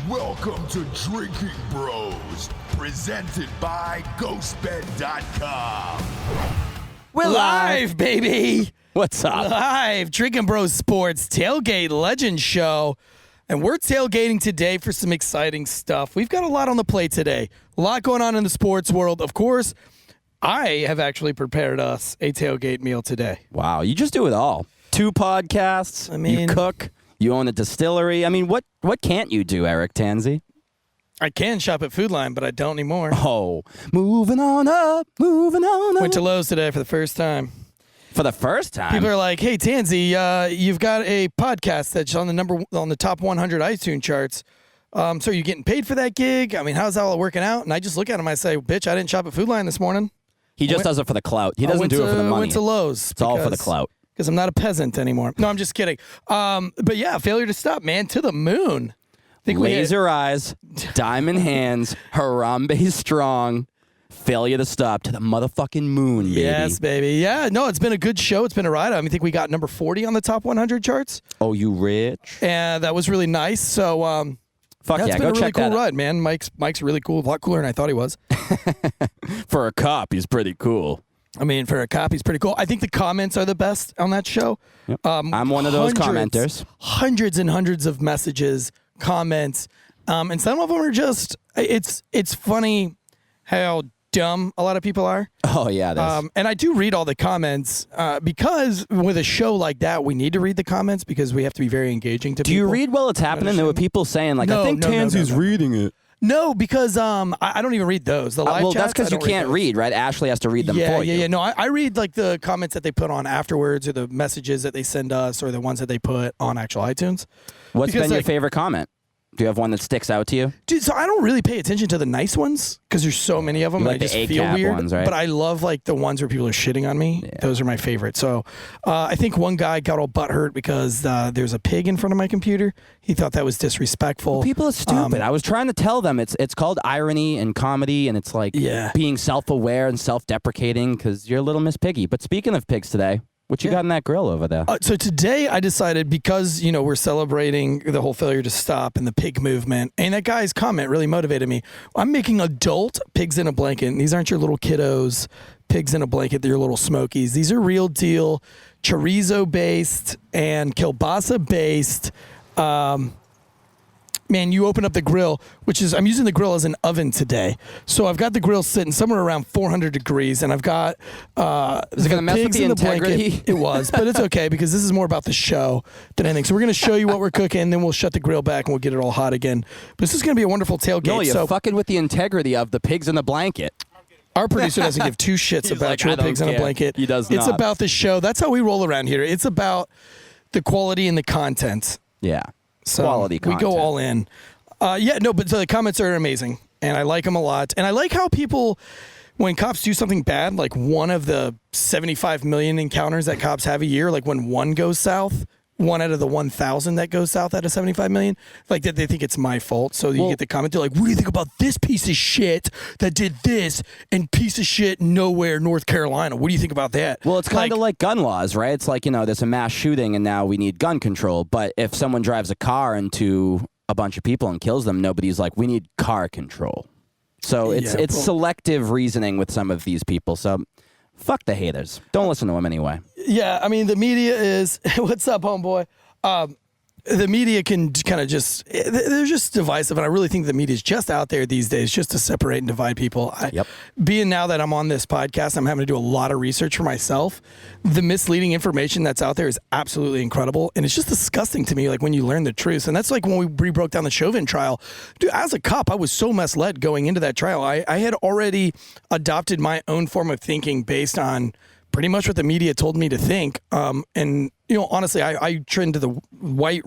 Welcome to Drinking Bros, presented by GhostBed.com. We're live, baby. What's up? Live. Drinking Bros Sports Tailgate Legend Show. And we're tailgating today for some exciting stuff. We've got a lot on the plate today. A lot going on in the sports world. Of course, I have actually prepared us a tailgate meal today. Wow, you just do it all. 2 podcasts, you cook, you own a distillery. I mean, what can't you do, Eric Tanzi? I can shop at Food Line, but I don't anymore. Oh, moving on up. Went to Lowe's today for the first time. For the first time? People are like, hey, Tanzi, you've got a podcast that's on the top 100 iTunes charts. So are you getting paid for that gig? I mean, how's that all working out? And I just look at him, I say, bitch, I didn't shop at Food Line this morning. He just does it for the clout. He doesn't do it for the money. I went to Lowe's. It's all for the clout. Because I'm not a peasant anymore. No, I'm just kidding. But yeah, failure to stop, man, to the moon. Laser eyes, diamond hands, Harambe strong, failure to stop to the motherfucking moon, baby. Yes, baby. Yeah, no, it's been a good show. It's been a ride. I think we got number 40 on the top 100 charts. Oh, you rich. And that was really nice. So, fuck yeah, it's been go a really check cool that out. ride, man. Mike's really cool. A lot cooler than I thought he was. For a cop, he's pretty cool. I mean, for a cop, he's pretty cool. I think the comments are the best on that show. Yep. I'm one of those commenters. Hundreds and hundreds of messages, comments, and some of them are just, it's funny how dumb a lot of people are. Oh, yeah. And I do read all the comments because with a show like that, we need to read the comments because we have to be very engaging to people. Do you read while it's happening? There were people saying, like, I think Tanzi's reading it. No, because I don't even read those. The live well, chats, that's because you can't read, right? Ashley has to read them for you. Yeah. No, I read like the comments that they put on afterwards, or the messages that they send us, or the ones that they put on actual iTunes. What's been your favorite comment? Do you have one that sticks out to you? Dude, so I don't really pay attention to the nice ones because there's so many of them. You like I just the feel ACAB weird. ones, right? But I love like the ones where people are shitting on me. Yeah. Those are my favorite. So I think one guy got all butthurt because there's a pig in front of my computer. He thought that was disrespectful. Well, people are stupid. I was trying to tell them it's called irony and comedy, and it's like being self-aware and self-deprecating because you're a little Miss Piggy. But speaking of pigs today, what you got in that grill over there? So today I decided, because, we're celebrating the whole failure to stop and the pig movement, and that guy's comment really motivated me. I'm making adult pigs in a blanket. And these aren't your little kiddos pigs in a blanket. They're your little smokies. These are real deal chorizo-based and kielbasa-based. Man, you open up the grill, I'm using the grill as an oven today. So I've got the grill sitting somewhere around 400 degrees, and I've got is it going to mess with the integrity? Blanket. It was, but it's okay because this is more about the show than anything. So we're going to show you what we're cooking, then we'll shut the grill back and we'll get it all hot again. But this is going to be a wonderful tailgate. No, you're fucking with the integrity of the pigs in the blanket. Our producer doesn't give 2 shits about your pigs in a blanket. He does not. It's about the show. That's how we roll around here. It's about the quality and the content. Yeah. So quality content. We go all in. But so the comments are amazing, and I like them a lot. And I like how people, when cops do something bad, like one of the 75 million encounters that cops have a year, like when one goes south, 1 out of the 1,000 that goes south out of 75 million, like that they think it's my fault. So you get the comment, they're like, what do you think about this piece of shit that did this and piece of shit nowhere, North Carolina? What do you think about that? Well, it's kind of like gun laws, right? It's like, there's a mass shooting and now we need gun control. But if someone drives a car into a bunch of people and kills them, nobody's like, we need car control. So it's selective reasoning with some of these people. So fuck the haters. Don't listen to them anyway. Yeah, I mean, the media is, what's up, homeboy? The media can kind of they're just divisive, and I really think the media is just out there these days just to separate and divide people. Being now that I'm on this podcast, I'm having to do a lot of research for myself. The misleading information that's out there is absolutely incredible, and it's just disgusting to me, like when you learn the truth. And that's like when we broke down the Chauvin trial. Dude, as a cop, I was so misled going into that trial. I had already adopted my own form of thinking based on pretty much what the media told me to think. And honestly, I trend to the right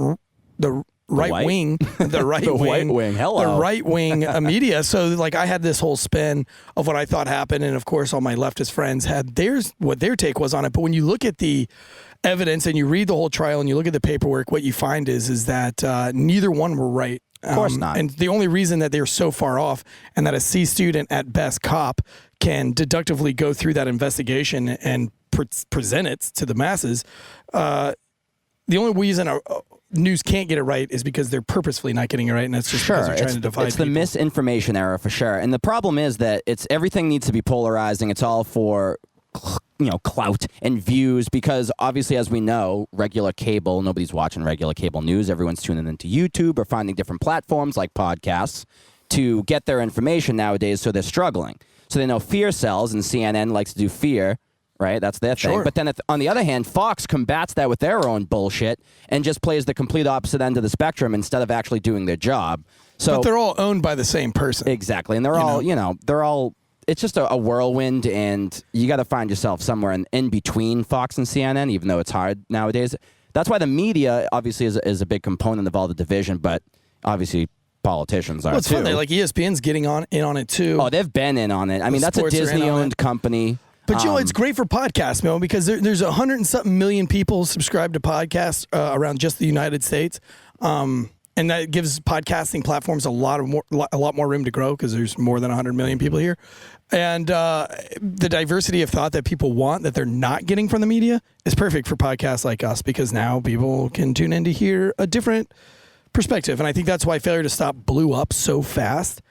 wing, Hello. the right wing media. So like I had this whole spin of what I thought happened, and of course all my leftist friends had what their take was on it. But when you look at the evidence and you read the whole trial and you look at the paperwork, what you find is that neither one were right. Of course not. And the only reason that they're so far off, and that a C student at best cop can deductively go through that investigation and present it to the masses, the only reason news can't get it right is because they're purposefully not getting it right, and that's just because they're trying to divide It's people. the misinformation era for sure. And the problem is that everything needs to be polarizing. It's all for clout and views, because obviously, as we know, regular cable, nobody's watching regular cable news. Everyone's tuning into YouTube or finding different platforms like podcasts to get their information nowadays, so they're struggling. So they know fear sells, and CNN likes to do fear, right? That's their thing. Sure. But then on the other hand, Fox combats that with their own bullshit and just plays the complete opposite end of the spectrum instead of actually doing their job. So but they're all owned by the same person. Exactly. And they're all, it's just a whirlwind, and you got to find yourself somewhere in between Fox and CNN, even though it's hard nowadays. That's why the media obviously is a big component of all the division, but obviously politicians are Well, it's too. fun. Like ESPN's getting in on it too. Oh, they've been in on it. I mean, that's a Sports are in on Disney-owned company. But it's great for podcasts, man, because there's 100 and something million people subscribed to podcasts around just the United States, and that gives podcasting platforms a lot more room to grow because there's more than 100 million people here, and the diversity of thought that people want that they're not getting from the media is perfect for podcasts like us, because now people can tune in to hear a different perspective, and I think that's why Failure to Stop blew up so fast.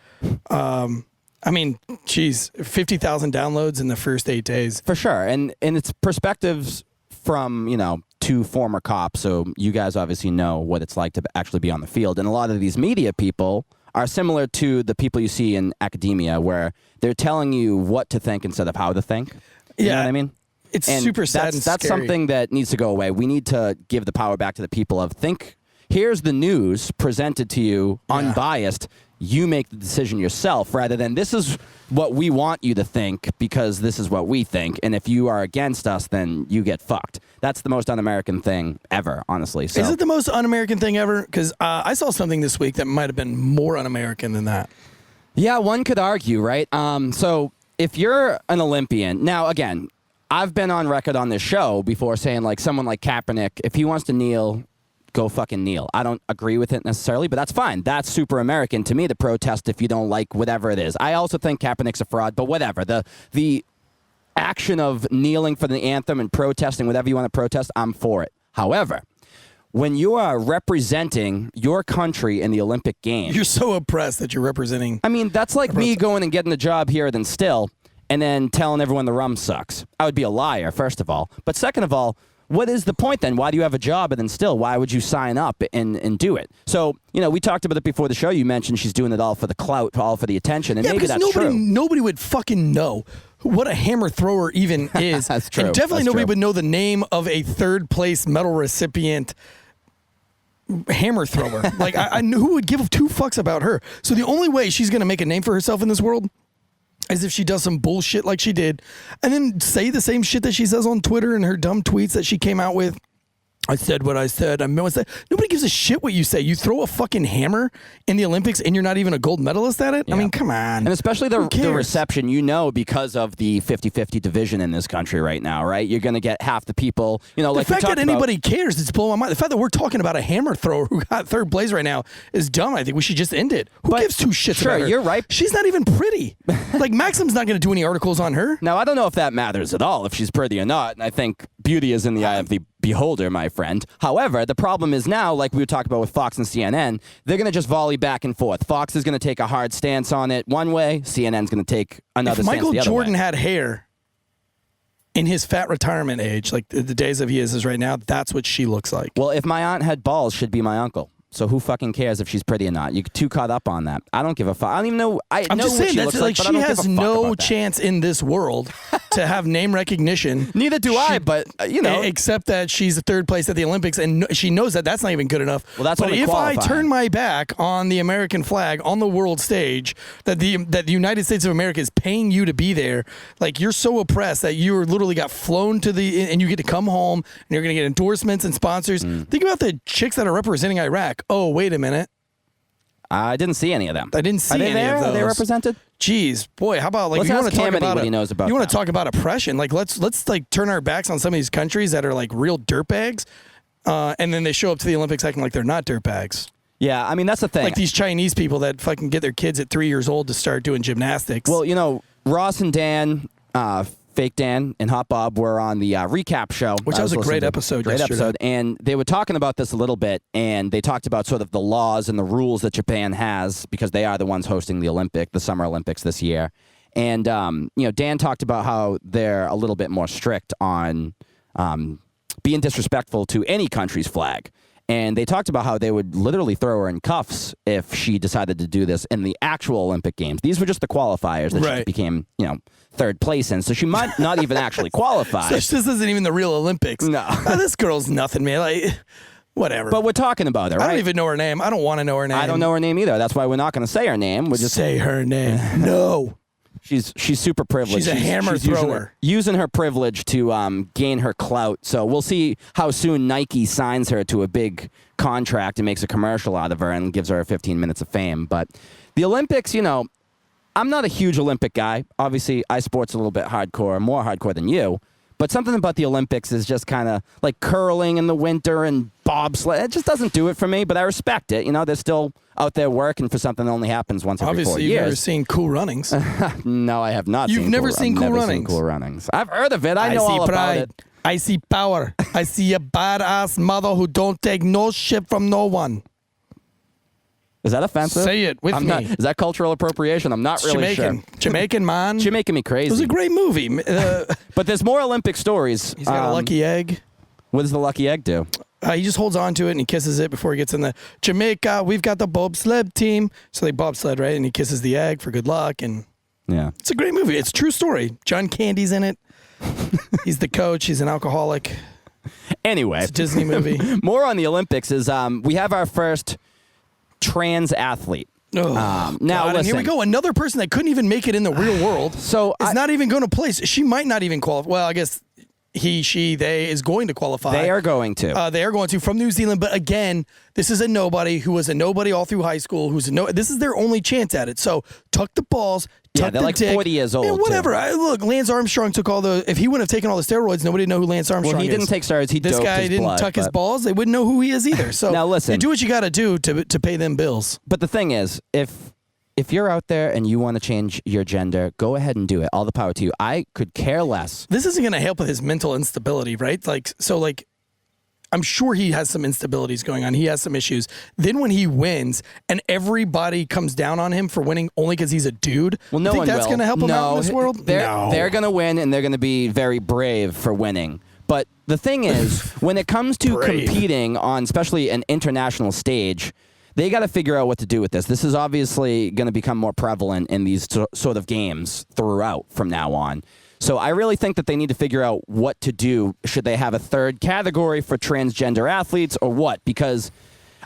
I mean, geez, 50,000 downloads in the first 8 days. For sure. And it's perspectives from, two former cops. So you guys obviously know what it's like to actually be on the field. And a lot of these media people are similar to the people you see in academia, where they're telling you what to think instead of how to think. You know what I mean? It's super sad and That's scary. something that needs to go away. We need to give the power back to the people of here's the news presented to you, unbiased. You make the decision yourself, rather than this is what we want you to think because this is what we think. And if you are against us, then you get fucked. That's the most un-American thing ever, honestly. So, is it the most un-American thing ever? Because I saw something this week that might have been more un-American than that. Yeah, one could argue, right? So if you're an Olympian, now again, I've been on record on this show before saying like someone like Kaepernick, if he wants to kneel, go fucking kneel. I don't agree with it necessarily, but that's fine. That's super American to me to protest if you don't like whatever it is. I also think Kaepernick's a fraud, but whatever. The action of kneeling for the anthem and protesting whatever you want to protest, I'm for it. However, when you are representing your country in the Olympic Games, You're so oppressed that you're representing. I mean, that's like me going and getting a job here at Instill and then telling everyone the rum sucks. I would be a liar, first of all. But second of all, what is the point then? Why do you have a job at Instill? Why would you sign up and do it? So, we talked about it before the show. You mentioned she's doing it all for the clout, all for the attention, and maybe that's true. Nobody would fucking know what a hammer thrower even is. That's true. And definitely That's nobody true. would know the name of a third place medal recipient hammer thrower. Like, I who would give two fucks about her? So the only way she's going to make a name for herself in this world is if she does some bullshit like she did, and then say the same shit that she says on Twitter and her dumb tweets that she came out with. I said what I said. I meant what I said. Nobody gives a shit what you say. You throw a fucking hammer in the Olympics and you're not even a gold medalist at it? Yeah. I mean, come on. And especially Who the cares? reception, because of the 50-50 division in this country right now, right? You're going to get half the people, like the fact we talked that anybody cares, it's blowing my mind. The fact that we're talking about a hammer thrower who got third place right now is dumb. I think we should just end it. Who gives two shits sure, about her? you're right. She's not even pretty. Like, Maxim's not going to do any articles on her. Now, I don't know if that matters at all, if she's pretty or not. And I think beauty is in the eye of the beholder, my friend. However, the problem is now, like we were talking about with Fox and CNN, they're going to just volley back and forth. Fox is going to take a hard stance on it one way. CNN's going to take another If stance Michael the other Jordan way. had hair in his fat retirement age, like the days of he is right now, that's what she looks like. Well, if my aunt had balls, she'd be my uncle. So who fucking cares if she's pretty or not? You're too caught up on that. I don't give a fuck. I don't even know. I'm know just what saying she that's looks like but I she don't give a has fuck no about that. chance in this world to have name recognition. Neither do I, but except that she's third place at the Olympics, and she knows that that's not even good enough. Well, that's but only if qualifying. I turn my back on the American flag on the world stage, that the United States of America is paying you to be there, like you're so oppressed that you literally got flown to and you get to come home and you're going to get endorsements and sponsors. Think about the chicks that are representing Iraq. Oh, wait a minute. I didn't see any of them. I didn't see any there? of those. Are they represented? Jeez, boy, how about like Let's you want ask to talk Cam about what he knows about you want them. to talk about oppression? Like let's like turn our backs on some of these countries that are like real dirtbags, and then they show up to the Olympics acting like they're not dirtbags. Yeah, I mean that's the thing. Like these Chinese people that fucking get their kids at 3 years old to start doing gymnastics. Well, Ross and Dan Fake Dan and Hot Bob were on the recap show. Which was a great episode. Great episode. And they were talking about this a little bit, and they talked about sort of the laws and the rules that Japan has because they are the ones hosting the Summer Olympics this year. And, Dan talked about how they're a little bit more strict on being disrespectful to any country's flag. And they talked about how they would literally throw her in cuffs if she decided to do this in the actual Olympic Games. These were just the qualifiers that she became, third place in. So she might not even actually qualify. So this isn't even the real Olympics. No. This girl's nothing, man. Like, whatever. But we're talking about her, right? I don't even know her name. I don't want to know her name. I don't know her name either. That's why we're not going to say her name. We'll just say her name. No. She's super privileged. She's a hammer thrower. Using her privilege to gain her clout. So we'll see how soon Nike signs her to a big contract and makes a commercial out of her and gives her 15 minutes of fame. But the Olympics, I'm not a huge Olympic guy. Obviously, iSport's a little bit hardcore, more hardcore than you. But something about the Olympics is just kind of like curling in the winter and bobsled. It just doesn't do it for me, but I respect it. They're still out there working for something that only happens once every 4 years. Obviously, you've never seen Cool Runnings. No, I have not. You've never seen Cool Runnings? Cool Runnings. I've heard of it. I know all about it. I see power. I see a badass mother who don't take no shit from no one. Is that offensive? Say it with me. Is that cultural appropriation? I'm not really Jamaican. sure. Jamaican man. You're making me crazy. It was a great movie. But there's more Olympic stories. He's got a lucky egg. What does the lucky egg do? He just holds on to it and he kisses it before he gets in the Jamaica. We've got the bobsled team. So they bobsled, right? And he kisses the egg for good luck. And yeah, it's a great movie. It's a true story. John Candy's in it. He's the coach. He's an alcoholic. Anyway. It's a Disney movie. More on the Olympics is we have our first trans athlete. Oh, now, listen. And here we go. Another person that couldn't even make it in the real world. So is not even going to place. She might not even qualify. Well, I guess he, she, they is going to qualify. They are going to. They are going to from New Zealand. But again, this is a nobody who was a nobody all through high school. This is their only chance at it. So tuck the balls. Yeah, they're like 40 years old. And whatever. Look, Lance Armstrong took all the. If he wouldn't have taken all the steroids, nobody would know who Lance Armstrong is. Well, he didn't take steroids. He This doped guy his didn't blood, tuck his balls. They wouldn't know who he is either. So now listen. You do what you got to do to pay them bills. But the thing is, if you're out there and you want to change your gender, go ahead and do it. All the power to you. I could care less. This isn't going to help with his mental instability, right? I'm sure he has some instabilities going on. He has some issues. Then when he wins and everybody comes down on him for winning only because he's a dude, well, no think one that's will. going to help him out in this world? They're going to win, and they're going to be very brave for winning. But the thing is, when it comes to competing on especially an international stage, they got to figure out what to do with this. This is obviously going to become more prevalent in these sort of games throughout from now on. So I really think that they need to figure out what to do. Should they have a third category for transgender athletes or what? Because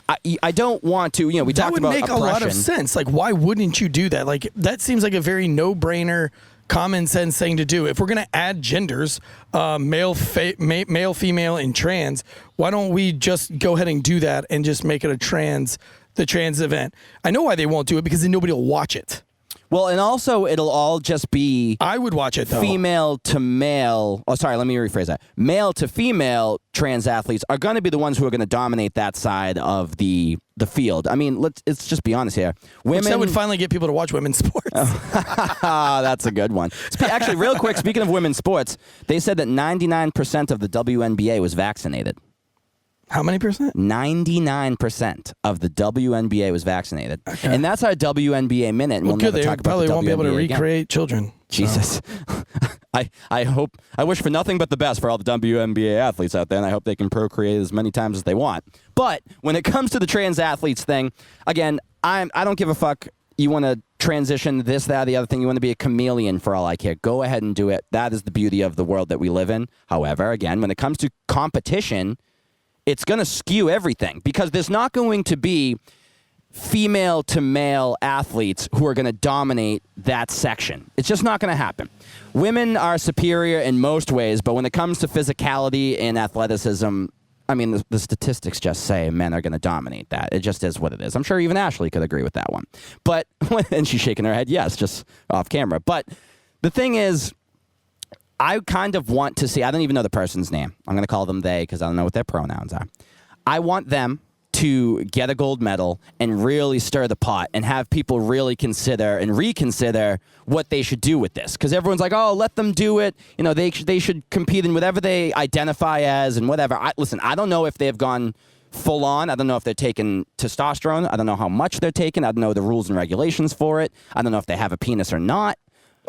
I don't want to, we talked about oppression. That would make a lot of sense. Like, why wouldn't you do that? Like, that seems like a very no-brainer, common sense thing to do. If we're going to add genders, male, female, and trans, why don't we just go ahead and do that and just make it the trans event? I know why they won't do it, because then nobody will watch it. Well, and also it'll all just be... I would watch it, though. Female to male... Oh, sorry, let me rephrase that. Male to female trans athletes are going to be the ones who are going to dominate that side of the field. I mean, let's just be honest here. Which that would finally get people to watch women's sports. That's a good one. Actually, real quick, speaking of women's sports, they said that 99% of the WNBA was vaccinated. How many percent? 99% of the WNBA was vaccinated. Okay. And that's our WNBA minute. And well, we'll never talk about probably the won't be able to recreate again. Children. Jesus. I wish for nothing but the best for all the WNBA athletes out there, and I hope they can procreate as many times as they want. But when it comes to the trans athletes thing, again, I don't give a fuck. You want to transition this, that, the other thing. You want to be a chameleon for all I care. Go ahead and do it. That is the beauty of the world that we live in. However, again, when it comes to competition, it's going to skew everything, because there's not going to be female to male athletes who are going to dominate that section. It's just not going to happen. Women are superior in most ways, but when it comes to physicality and athleticism, I mean, the statistics just say men are going to dominate that. It just is what it is. I'm sure even Ashley could agree with that one. But, and she's shaking her head, yes, just off camera. But the thing is, I kind of want to see, I don't even know the person's name. I'm going to call them they because I don't know what their pronouns are. I want them to get a gold medal and really stir the pot and have people really consider and reconsider what they should do with this. Because everyone's like, oh, let them do it. You know, they should compete in whatever they identify as and whatever. Listen, I don't know if they've gone full on. I don't know if they're taking testosterone. I don't know how much they're taking. I don't know the rules and regulations for it. I don't know if they have a penis or not.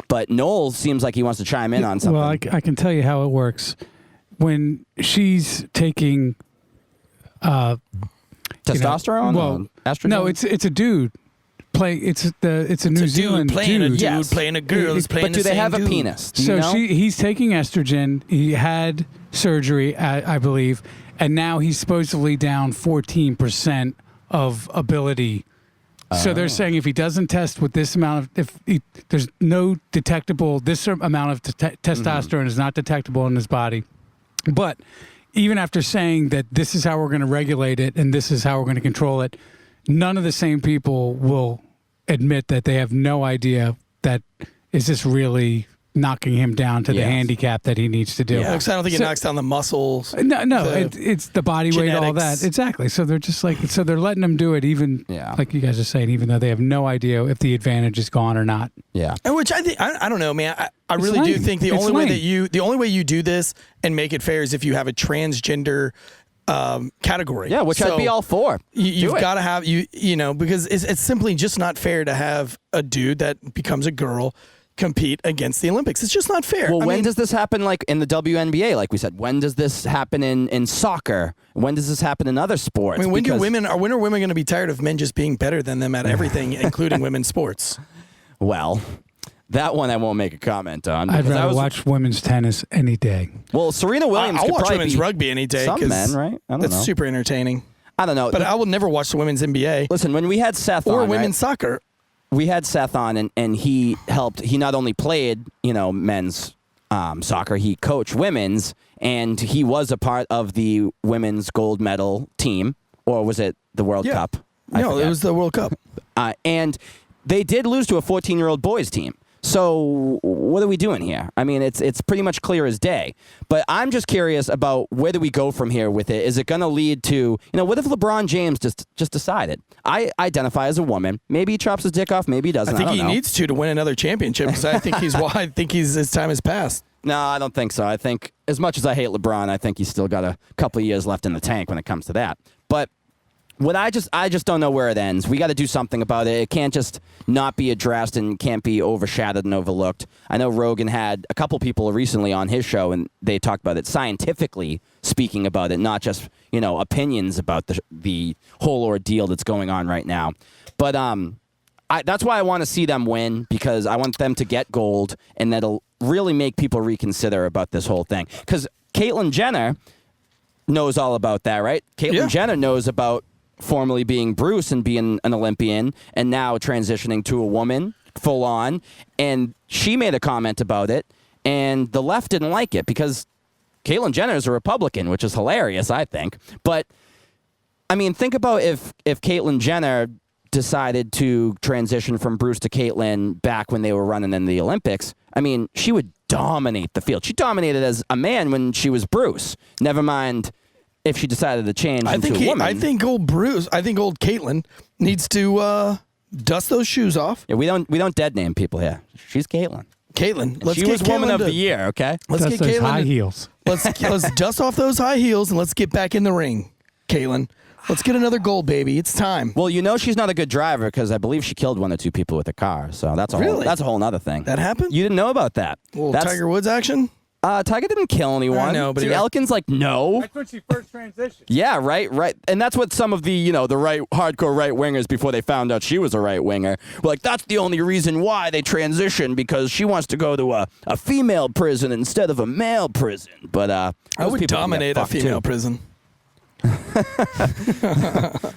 But Noel seems like he wants to chime in on something. Well, I can tell you how it works. When she's taking testosterone, estrogen. No, it's a dude. It's a New Zealand dude playing dude. a dude playing a girl. But do they have a penis? Do you know? He's taking estrogen. He had surgery, I believe, and now he's supposedly down 14% of ability. So they're saying if he doesn't test with this amount of, there's no detectable, this amount of testosterone is not detectable in his body. But even after saying that this is how we're going to regulate it and this is how we're going to control it, none of the same people will admit that they have no idea that is this really knocking him down to the handicap that he needs to do. Yeah, because I don't think it knocks down the muscles. No, it's the body weight, all that. Exactly. So they're just like, so they're letting them do it even, like you guys are saying, even though they have no idea if the advantage is gone or not. Yeah. And which I think, I don't know, man. I really do think the only way you do this and make it fair is if you have a transgender category. Yeah, which I'd be all for. You've got to have, you know, because it's simply just not fair to have a dude that becomes a girl compete against the Olympics. It's just not fair. Well, when does this happen, like in the WNBA, like we said? When does this happen in soccer? When does this happen in other sports? I mean, when are women going to be tired of men just being better than them at everything, including women's sports? Well, that one I won't make a comment on. I'd rather watch women's tennis any day. Well, Serena Williams I'll could watch probably women's rugby any day. Some men, right? I don't know. That's super entertaining. I don't know. But I will never watch the women's NBA. Listen, when we had Seth or on, women's soccer. We had Seth on, and he helped. He not only played, men's soccer, he coached women's, and he was a part of the women's gold medal team, or was it the World Cup? No, it was the World Cup. And they did lose to a 14-year-old boys team. So what are we doing here? I mean, it's pretty much clear as day. But I'm just curious about where do we go from here with it? Is it going to lead to, what if LeBron James just decided, I identify as a woman. Maybe he chops his dick off. Maybe he doesn't. I think he needs to win another championship because I think his time has passed. No, I don't think so. I think as much as I hate LeBron, I think he's still got a couple of years left in the tank when it comes to that. But what I just don't know where it ends. We got to do something about it. It can't just not be addressed and can't be overshadowed and overlooked. I know Rogan had a couple people recently on his show, and they talked about it scientifically, speaking about it, not just opinions about the whole ordeal that's going on right now. But that's why I want to see them win, because I want them to get gold, and that'll really make people reconsider about this whole thing. Because Caitlyn Jenner knows all about that, right? Caitlyn Jenner knows about formerly being Bruce and being an Olympian and now transitioning to a woman full on. And she made a comment about it, and the left didn't like it because Caitlyn Jenner is a Republican, which is hilarious, I think. But, I mean, think about if Caitlyn Jenner decided to transition from Bruce to Caitlyn back when they were running in the Olympics. I mean, she would dominate the field. She dominated as a man when she was Bruce. Never mind if she decided to change into a woman. I think old Caitlyn needs to dust those shoes off. Yeah, we don't dead name people here. She's Caitlyn. She was Woman of the Year, okay? Let's get those high heels. Let's dust off those high heels and let's get back in the ring, Caitlyn. Let's get another gold, baby. It's time. Well, she's not a good driver because I believe she killed one or two people with a car. So that's a whole other thing. That happened? You didn't know about that? Tiger Woods action? Tiger didn't kill anyone. I know, but Elkin's like, no. That's when she first transitioned. Yeah, right. And that's what some of the, the hardcore right wingers, before they found out she was a right winger, were like, that's the only reason why they transitioned, because she wants to go to a female prison instead of a male prison. But I would dominate a female prison.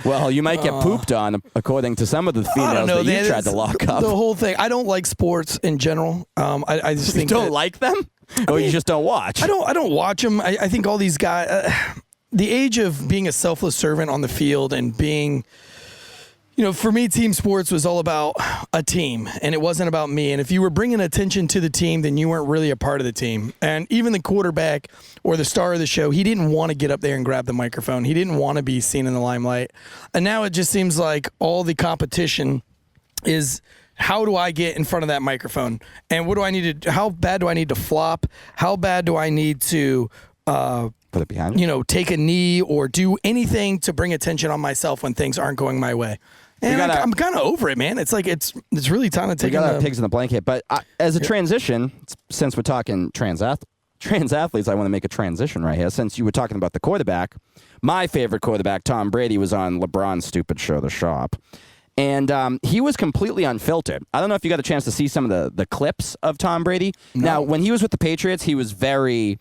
Well, you might get pooped on, according to some of the females that you tried to lock up. The whole thing. I don't like sports in general. I just think you don't like them, or you just don't watch. I don't watch them. I think all these guys, the age of being a selfless servant on the field and being, For me, team sports was all about a team, and it wasn't about me. And if you were bringing attention to the team, then you weren't really a part of the team. And even the quarterback or the star of the show, he didn't want to get up there and grab the microphone. He didn't want to be seen in the limelight. And now it just seems like all the competition is, how do I get in front of that microphone? And what do I need to, how bad do I need to flop? How bad do I need to, put it behind you? take a knee or do anything to bring attention on myself when things aren't going my way? And I'm kind of over it, man. It's like it's really time to take. We got our pigs in the blanket, but as a transition, since we're talking trans athletes, I want to make a transition right here. Since you were talking about the quarterback, my favorite quarterback, Tom Brady, was on LeBron's stupid show, The Shop, and he was completely unfiltered. I don't know if you got a chance to see some of the clips of Tom Brady. No. Now, when he was with the Patriots, he was very,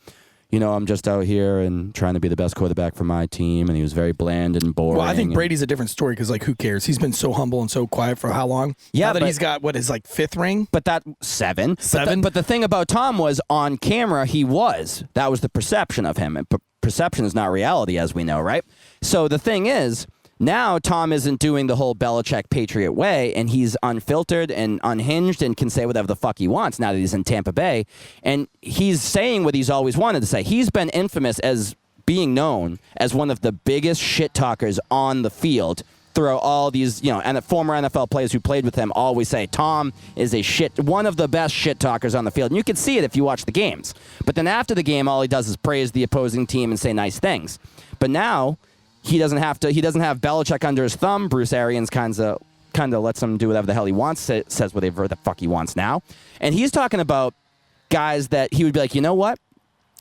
I'm just out here and trying to be the best quarterback for my team, and he was very bland and boring. Well, I think Brady's a different story because, who cares? He's been so humble and so quiet for how long? Yeah, now that he's got, his, fifth ring? But that, seven. Seven? But the thing about Tom was, on camera, that was the perception of him, and perception is not reality, as we know, right? So the thing is, now Tom isn't doing the whole Belichick Patriot way, and he's unfiltered and unhinged and can say whatever the fuck he wants now that he's in Tampa Bay. And he's saying what he's always wanted to say. He's been infamous as being known as one of the biggest shit talkers on the field throughout all these, and the former NFL players who played with him always say Tom is one of the best shit talkers on the field. And you can see it if you watch the games. But then after the game, all he does is praise the opposing team and say nice things. But now he doesn't have Belichick under his thumb. Bruce Arians kind of lets him do whatever the hell he wants, says whatever the fuck he wants now. And he's talking about guys that he would be like, you know what?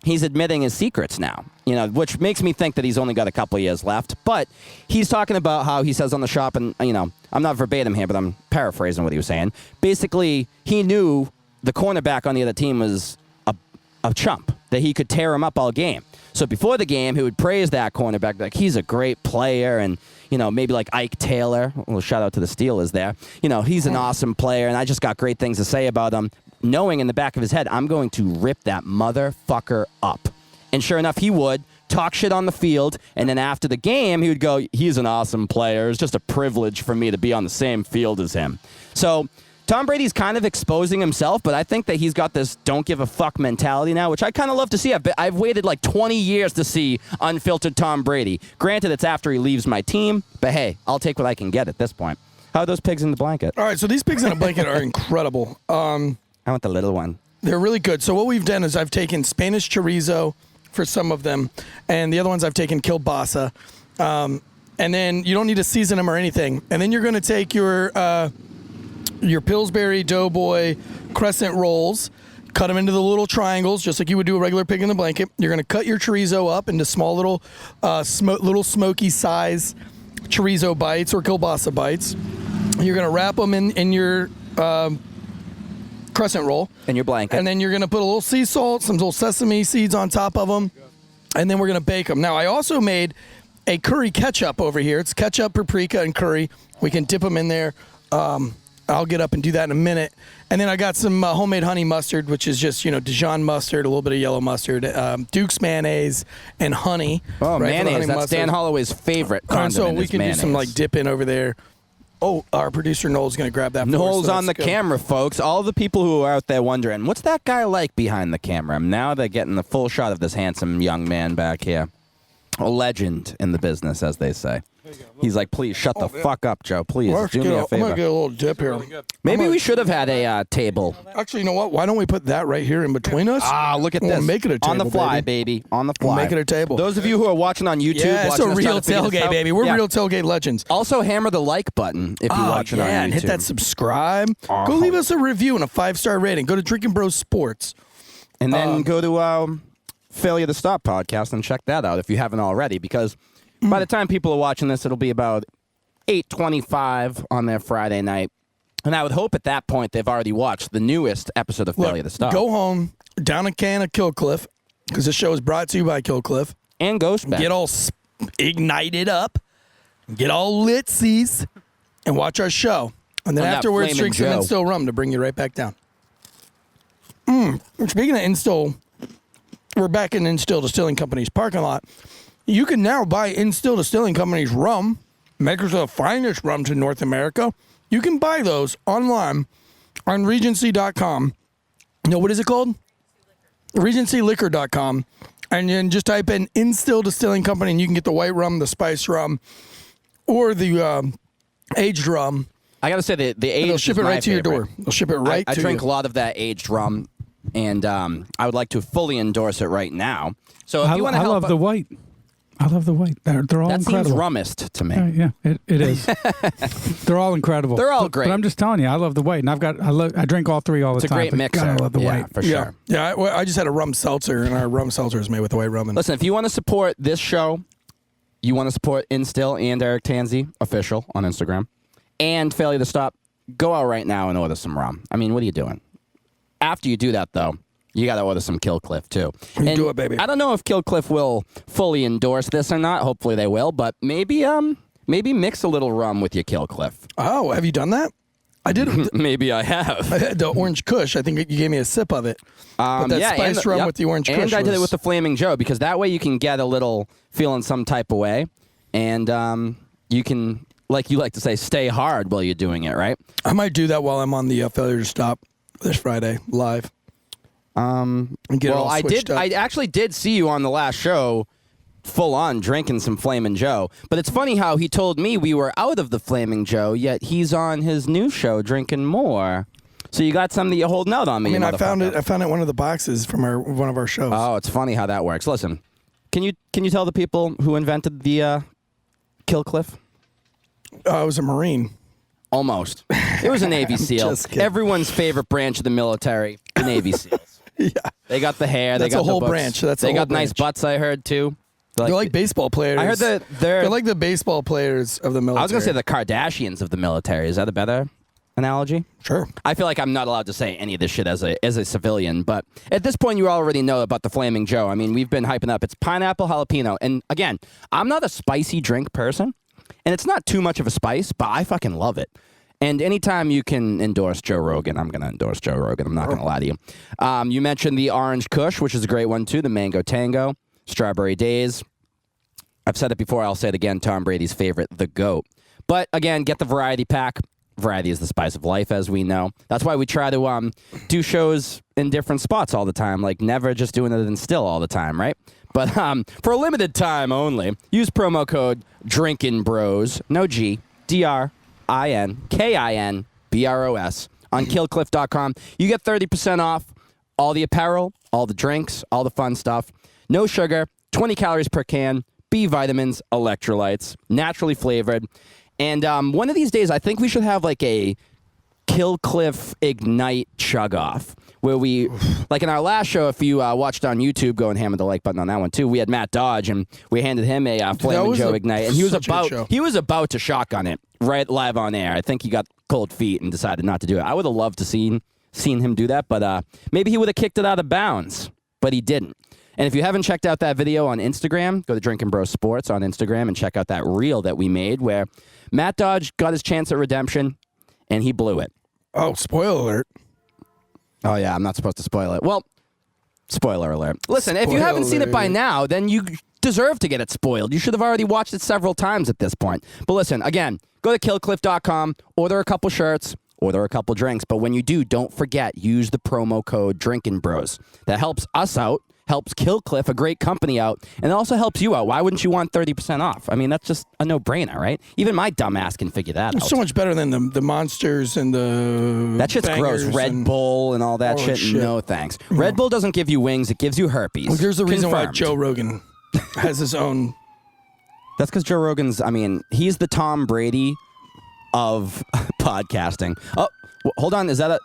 He's admitting his secrets now, which makes me think that he's only got a couple of years left. But he's talking about how he says on The Shop, and, I'm not verbatim here, but I'm paraphrasing what he was saying. Basically, he knew the cornerback on the other team was a chump, that he could tear him up all game. So before the game, he would praise that cornerback, like he's a great player, and maybe like Ike Taylor. Well, shout out to the Steelers there. He's an awesome player, and I just got great things to say about him. Knowing in the back of his head, I'm going to rip that motherfucker up. And sure enough, he would talk shit on the field, and then after the game, he would go, "He's an awesome player. It's just a privilege for me to be on the same field as him." So Tom Brady's kind of exposing himself, but I think that he's got this don't give a fuck mentality now, which I kind of love to see. I've waited 20 years to see unfiltered Tom Brady. Granted, it's after he leaves my team, but hey, I'll take what I can get at this point. How are those pigs in the blanket? All right, so these pigs in a blanket are incredible. I want the little one. They're really good. So what we've done is I've taken Spanish chorizo for some of them, and the other ones I've taken kielbasa. And then you don't need to season them or anything. And then you're going to take your Pillsbury Doughboy crescent rolls, cut them into the little triangles, just like you would do a regular pig in the blanket. You're going to cut your chorizo up into small little smoky size chorizo bites or kielbasa bites. You're going to wrap them in your crescent roll. In your blanket. And then you're going to put a little sea salt, some little sesame seeds on top of them, and then we're going to bake them. Now, I also made a curry ketchup over here. It's ketchup, paprika, and curry. We can dip them in there. I'll get up and do that in a minute. And then I got some homemade honey mustard, which is just, Dijon mustard, a little bit of yellow mustard, Duke's mayonnaise, and honey. Oh, right, mayonnaise. That's Dan Holloway's favorite condiment. So we can mayonnaise. do some dip in over there. Oh, our producer Noel's going to grab that. Noel's so on the camera, folks. All the people who are out there wondering, what's that guy like behind the camera? Now they're getting the full shot of this handsome young man back here. A legend in the business, as they say. He's like, please shut the fuck up, Joe. Please do me a favor. I'm going to get a little dip here. Maybe we should have had a table. Actually, you know what? Why don't we put that right here in between us? Look at this. Make it a table, on the fly, baby. On the fly. We'll make it a table. Those of you who are watching on YouTube, yeah, it's a real tailgate, baby. We're real tailgate legends. Also, hammer the like button if you're watching on YouTube. And hit that subscribe. Go leave us a review and a 5-star rating. Go to Drinking Bros Sports. And then go to Failure to Stop podcast and check that out if you haven't already, because by the time people are watching this, it'll be about 8:25 on their Friday night. And I would hope at that point they've already watched the newest episode of Failure to Stop. Go home, down a can of Killcliff, because this show is brought to you by Killcliff. And Ghostback. Get all ignited up, get all litsies, and watch our show. And then afterwards, drink some Instill rum to bring you right back down. Speaking of Instill, we're back in Instill Distilling Company's parking lot. You can now buy Instill Distilling Company's rum makers of the finest rums in North America. You can buy those online on Regency.com. No, what is it called? RegencyLiquor.com. And then just type in Instill Distilling Company, and you can get the white rum, the spice rum, or the aged rum. I got to say, the aged they'll ship it right to your door. They'll ship it right to you. I drink a lot of that aged rum, and I would like to fully endorse it right now. So if you want to help... I love the white. I love the white. They're all that incredible. That seems rummist to me. Yeah, it is. They're all incredible. They're all great. But I'm just telling you, I love the white, and I drink all three all the time. It's a great mixer. I love the white for sure. Yeah, I just had a rum seltzer, and our rum seltzer is made with the white rum. Listen, if you want to support this show, you want to support Instill and Eric Tanzi, official, on Instagram, and Failure to Stop, go out right now and order some rum. I mean, what are you doing? After you do that, though, you got to order some Kill Cliff, too. And do it, baby. I don't know if Kill Cliff will fully endorse this or not. Hopefully they will, but maybe mix a little rum with your Kill Cliff. Oh, have you done that? I did. Maybe I have. I had the orange kush. I think you gave me a sip of it. But that spice rum with the orange kush. And I did it with the Flaming Joe, because that way you can get a little feeling some type of way, and you can, like you like to say, stay hard while you're doing it, right? I might do that while I'm on the Failure to Stop this Friday live. I actually did see you on the last show, full on drinking some Flamin' Joe. But it's funny how he told me we were out of the Flamin' Joe, yet he's on his new show drinking more. So you got something that you're holding out on me. I mean, I found it in one of the boxes from one of our shows. Oh, it's funny how that works. Listen, can you tell the people who invented the Kill Cliff? I was a Marine. Almost. It was a Navy SEAL. Everyone's favorite branch of the military, the Navy SEALs. Yeah, they got the hair. That's they got a whole the books. branch. They got nice butts. I heard too. They're like baseball players. I heard that they're like the baseball players of the military. I was gonna say the Kardashians of the military. Is that a better analogy? Sure. I feel like I'm not allowed to say any of this shit as a civilian, but at this point you already know about the Flaming Joe. I mean, we've been hyping up. It's pineapple jalapeno, and again, I'm not a spicy drink person, and it's not too much of a spice, but I fucking love it. And anytime you can endorse Joe Rogan, I'm going to endorse Joe Rogan. I'm not going to lie to you. You mentioned the Orange Kush, which is a great one, too. The Mango Tango, Strawberry Days. I've said it before. I'll say it again. Tom Brady's favorite, the GOAT. But, again, get the variety pack. Variety is the spice of life, as we know. That's why we try to do shows in different spots all the time, like never just doing it in still all the time, right? But for a limited time only, use promo code DRINKINBROS, no G, DRINKINBROS on killcliff.com. You get 30% off all the apparel, all the drinks, all the fun stuff. No sugar, 20 calories per can, B vitamins, electrolytes, naturally flavored. And one of these days, I think we should have like a Kill Cliff Ignite chug off, where we, like in our last show, if you watched on YouTube, go and hammer the like button on that one too. We had Matt Dodge, and we handed him a Flamin' Joe Ignite, and he was about to shotgun it right live on air. I think he got cold feet and decided not to do it. I would have loved to seen him do that, but maybe he would have kicked it out of bounds, but he didn't. And if you haven't checked out that video on Instagram, go to Drinkin' Bros Sports on Instagram and check out that reel that we made where Matt Dodge got his chance at redemption, and he blew it. Oh, spoiler alert. Oh, yeah, I'm not supposed to spoil it. Well, spoiler alert. Listen, if you haven't seen it by now, then you deserve to get it spoiled. You should have already watched it several times at this point. But listen, again, go to killcliff.com, order a couple shirts, order a couple drinks. But when you do, don't forget, use the promo code DRINKINBROS. That helps us out, helps Kill Cliff, a great company, out, and it also helps you out. Why wouldn't you want 30% off? I mean, that's just a no-brainer, right? Even my dumb ass can figure that out. So much better than the Monsters and the that shit's gross. Red Bull and all that shit. No thanks. Red Bull doesn't give you wings. It gives you herpes. Well, here's the reason why Confirmed. Joe Rogan has his own. That's because Joe Rogan's, I mean, he's the Tom Brady of podcasting. Oh, hold on. Is that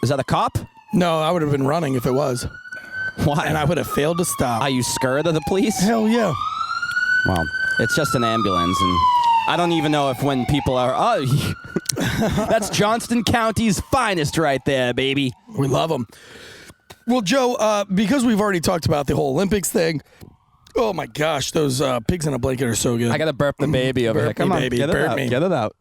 a cop? No, I would have been running if it was. Why? And I would have failed to stop. Are you scared of the police? Hell yeah. Well, it's just an ambulance, and I don't even know if when people are... Oh, that's Johnston County's finest right there, baby. We love them. Well, Joe, because we've already talked about the whole Olympics thing, oh my gosh, those pigs in a blanket are so good. I got to burp the baby over here. Come on, Burp me, baby. Get it Burp out. me. Get it out.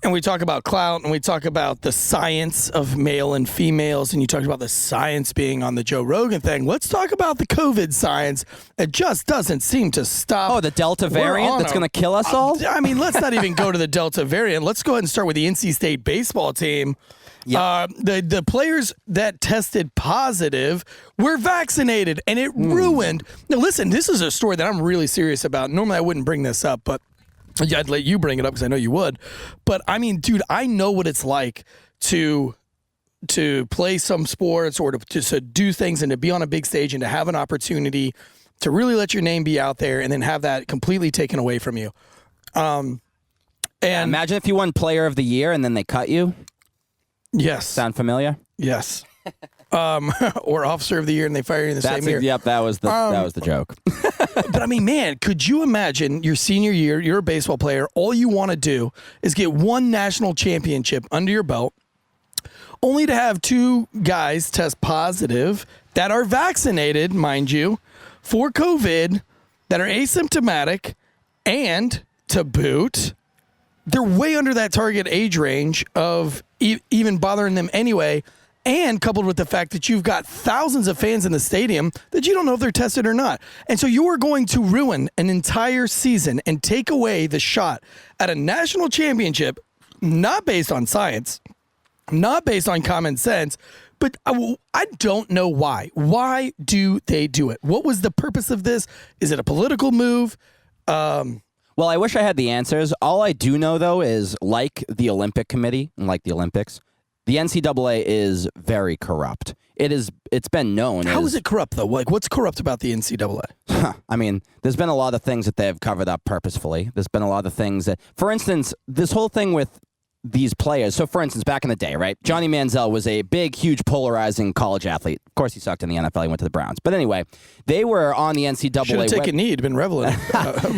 and we talk about clout, and we talk about the science of male and females, and you talked about the science being on the Joe Rogan thing. Let's talk about the COVID science. It just doesn't seem to stop. Oh, the Delta variant that's going to kill us all? I mean, let's not even go to the Delta variant. Let's go ahead and start with the NC State baseball team. Yep. The players that tested positive were vaccinated, and it ruined. Now, listen, this is a story that I'm really serious about. Normally, I wouldn't bring this up, but I'd let you bring it up because I know you would. But I mean, dude, I know what it's like to play some sports or to do things and to be on a big stage and to have an opportunity to really let your name be out there and then have that completely taken away from you. And imagine if you won Player of the Year and then they cut you. Yes. Sound familiar? Yes. Or Officer of the Year and they fire you in the same year. Yep, that was the joke. But I mean, man, could you imagine your senior year, you're a baseball player, all you want to do is get one national championship under your belt, only to have two guys test positive that are vaccinated, mind you, for COVID, that are asymptomatic, and to boot, they're way under that target age range of even bothering them anyway. And coupled with the fact that you've got thousands of fans in the stadium that you don't know if they're tested or not. And so you are going to ruin an entire season and take away the shot at a national championship, not based on science, not based on common sense, but I don't know why. Why do they do it? What was the purpose of this? Is it a political move? Well, I wish I had the answers. All I do know, though, is like the Olympic Committee and like the Olympics, the NCAA is very corrupt. It's been known. How is it corrupt, though? Like, what's corrupt about the NCAA? I mean, there's been a lot of things that they've covered up purposefully. There's been a lot of things that, for instance, this whole thing with these players. So, for instance, back in the day, right? Johnny Manziel was a big, huge, polarizing college athlete. Of course, he sucked in the NFL. He went to the Browns. But anyway, they were on the NCAA. Should have taken knee. He'd been relevant.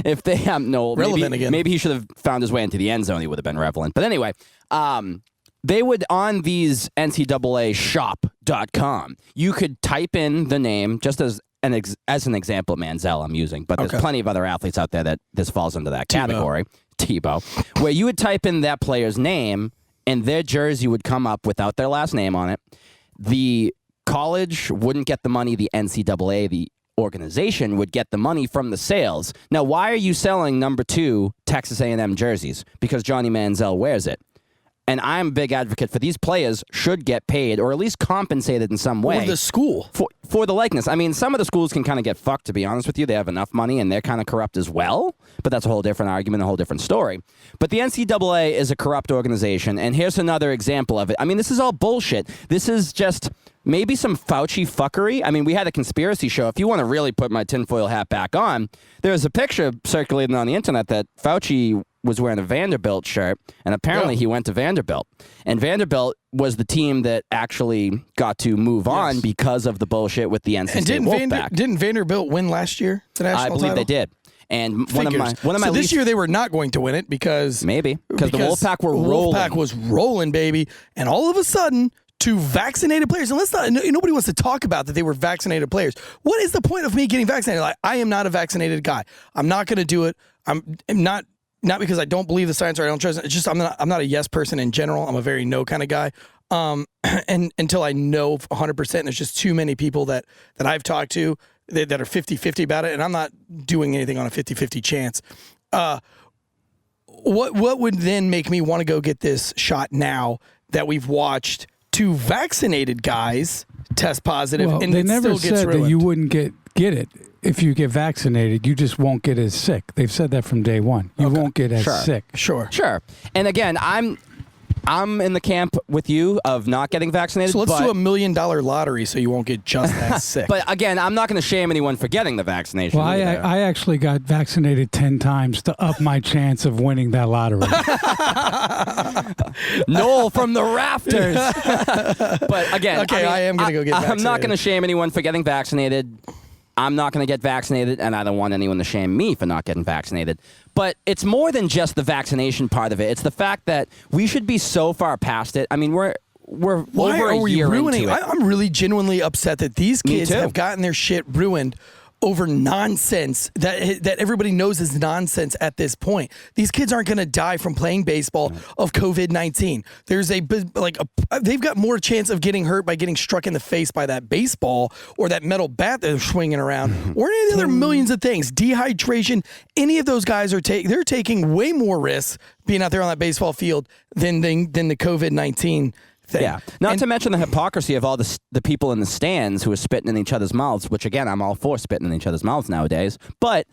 If they have relevant again. Maybe he should have found his way into the end zone. He would have been relevant. But anyway, they would, on these NCAA shop.com, you could type in the name, just as an example, Manziel I'm using, but there's plenty of other athletes out there that this falls into that category. Tebow, where you would type in that player's name and their jersey would come up without their last name on it. The college wouldn't get the money. The NCAA, the organization, would get the money from the sales. Now, why are you selling number 2 Texas A&M jerseys? Because Johnny Manziel wears it. And I'm a big advocate for these players should get paid or at least compensated in some way. Or the school. For the likeness. I mean, some of the schools can kind of get fucked, to be honest with you. They have enough money and they're kind of corrupt as well. But that's a whole different argument, a whole different story. But the NCAA is a corrupt organization. And here's another example of it. I mean, this is all bullshit. This is just maybe some Fauci fuckery. I mean, we had a conspiracy show. If you want to really put my tinfoil hat back on, there's a picture circulating on the internet that Fauci was wearing a Vanderbilt shirt, and apparently he went to Vanderbilt. And Vanderbilt was the team that actually got to move on because of the bullshit with the NC State Wolfpack. Didn't Vanderbilt win last year, the national title? I believe they did. And one of my so this year they were not going to win it because the Wolfpack were rolling. Wolfpack was rolling, baby, and all of a sudden, 2 vaccinated players, and nobody wants to talk about that they were vaccinated players. What is the point of me getting vaccinated? Like, I am not a vaccinated guy. I'm not going to do it. I'm not because I don't believe the science or I don't trust it. It's just I'm not a yes person in general. I'm a very no kind of guy. And until I know 100%, there's just too many people that I've talked to that are 50-50 about it, and I'm not doing anything on a 50-50 chance. What would then make me want to go get this shot now that we've watched 2 vaccinated guys test positive, well, and they it never still gets said ruined? that you wouldn't get it if you get vaccinated. You just won't get as sick. They've said that from day one. You won't get as sick. Sure. And again, I'm in the camp with you of not getting vaccinated. So let's do $1 million lottery so you won't get just as sick. But again, I'm not going to shame anyone for getting the vaccination. Well, I actually got vaccinated 10 times to up my chance of winning that lottery. Noel from the rafters. But again, I am going to go get vaccinated. I'm not going to shame anyone for getting vaccinated. I'm not going to get vaccinated, and I don't want anyone to shame me for not getting vaccinated. But it's more than just the vaccination part of it. It's the fact that we should be so far past it. I mean, we're Why over are a we year ruining into it. I'm really genuinely upset that these kids have gotten their shit ruined over nonsense that everybody knows is nonsense at this point. These kids aren't going to die from playing baseball of COVID-19. There's they've got more chance of getting hurt by getting struck in the face by that baseball or that metal bat they're swinging around or any of the other millions of things. Dehydration, any of those guys they're taking way more risks being out there on that baseball field than the COVID-19 thing. Yeah. Not to mention the hypocrisy of all the people in the stands who are spitting in each other's mouths, which, again, I'm all for spitting in each other's mouths nowadays. But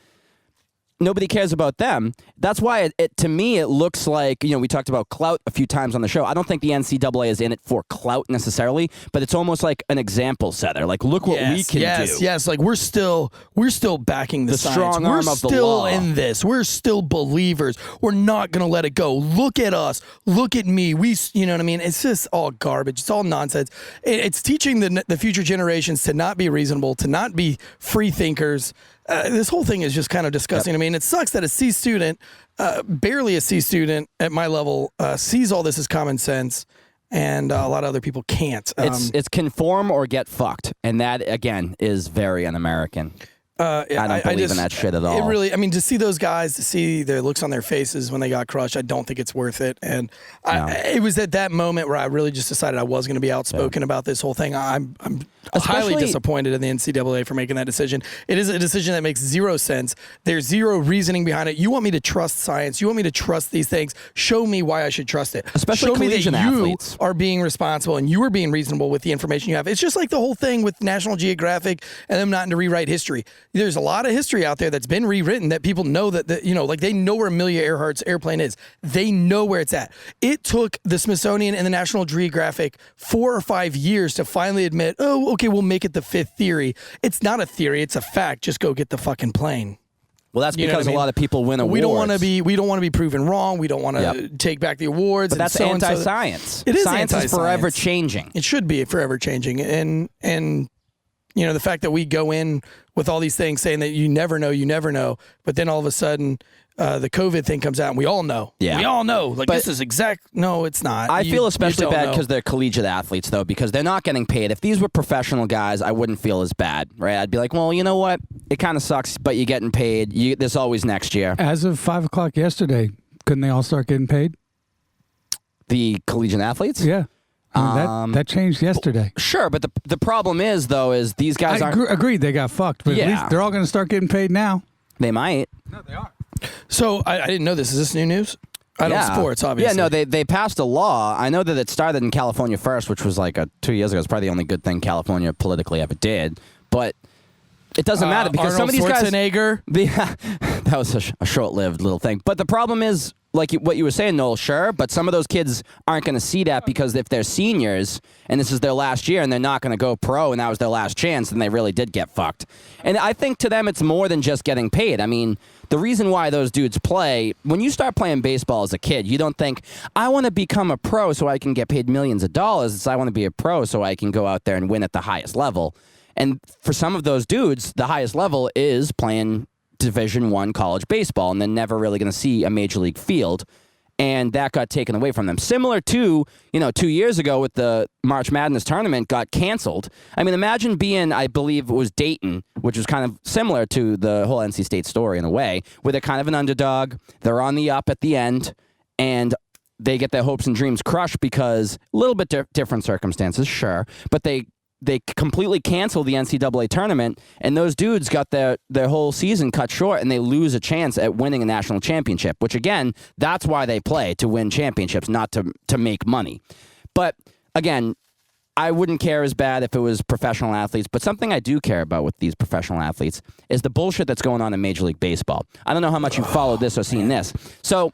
nobody cares about them. That's why to me, it looks like, we talked about clout a few times on the show. I don't think the NCAA is in it for clout necessarily, but it's almost like an example setter. Like, look what we can do. Yes, like we're still backing the science. Strong arm of the law. We're still in this. We're still believers. We're not going to let it go. Look at us. Look at me. You know what I mean? It's just all garbage. It's all nonsense. It's teaching the future generations to not be reasonable, to not be free thinkers. This whole thing is just kind of disgusting. I mean, it sucks that a C student, barely a C student at my level, sees all this as common sense, and a lot of other people can't. It's conform or get fucked, and that, again, is very un-American. I don't believe in that shit at all. It really, to see those guys, to see their looks on their faces when they got crushed, I don't think it's worth it. And it was at that moment where I really just decided I was going to be outspoken about this whole thing. I'm highly disappointed in the NCAA for making that decision. It is a decision that makes zero sense. There's zero reasoning behind it. You want me to trust science. You want me to trust these things. Show me why I should trust it. Especially Show me that athletes. You are being responsible and you are being reasonable with the information you have. It's just like the whole thing with National Geographic and them not to rewrite history. There's a lot of history out there that's been rewritten that people know that they know where Amelia Earhart's airplane is. They know where it's at. It took the Smithsonian and the National Geographic 4 or 5 years to finally admit, oh, okay, we'll make it the fifth theory. It's not a theory, it's a fact. Just go get the fucking plane. Well, that's because a lot of people win awards. We don't want to be proven wrong. We don't want to take back the awards. But that's anti-science. It is Science anti-science. Is forever changing. It should be forever changing. And the fact that we go in with all these things saying that you never know, but then all of a sudden the COVID thing comes out and we all know. Yeah. We all know. Like, this is no, it's not. I feel especially bad because they're collegiate athletes, though, because they're not getting paid. If these were professional guys, I wouldn't feel as bad, right? I'd be like, well, you know what? It kind of sucks, but you're getting paid. There's always next year. As of 5 o'clock yesterday, couldn't they all start getting paid? The collegiate athletes? Yeah. That changed yesterday. Sure, but the problem is these guys aren't... Agreed, they got fucked, but at least they're all going to start getting paid now. They might. No, they are. So I didn't know this. Is this new news? I don't sports, obviously. Yeah, no, they passed a law. I know that it started in California first, which was like 2 years ago. It's probably the only good thing California politically ever did. But it doesn't matter because Arnold some of these guys... Schwarzenegger. That was a short-lived little thing. But the problem is, like what you were saying, Noel, sure, but some of those kids aren't going to see that because if they're seniors and this is their last year and they're not going to go pro and that was their last chance, then they really did get fucked. And I think to them it's more than just getting paid. I mean, the reason why those dudes play, when you start playing baseball as a kid, you don't think, I want to become a pro so I can get paid millions of dollars. It's I want to be a pro so I can go out there and win at the highest level. And for some of those dudes, the highest level is playing Division I college baseball, and they're never really going to see a major league field, and that got taken away from them. Similar to, 2 years ago with the March Madness tournament got canceled. I mean, imagine being, I believe it was Dayton, which was kind of similar to the whole NC State story in a way, where they're kind of an underdog, they're on the up at the end, and they get their hopes and dreams crushed because a little bit different circumstances, sure, but they completely cancel the NCAA tournament, and those dudes got their whole season cut short, and they lose a chance at winning a national championship, which, again, that's why they play, to win championships, not to make money. But, again, I wouldn't care as bad if it was professional athletes, but something I do care about with these professional athletes is the bullshit that's going on in Major League Baseball. I don't know how much you followed this or seen this. So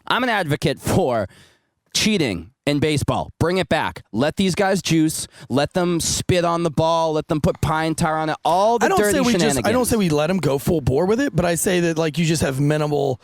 I'm an advocate for cheating in baseball. Bring it back. Let these guys juice. Let them spit on the ball. Let them put pine tar on it. All the dirty shenanigans. I don't say we let them go full bore with it, but I say that you just have minimal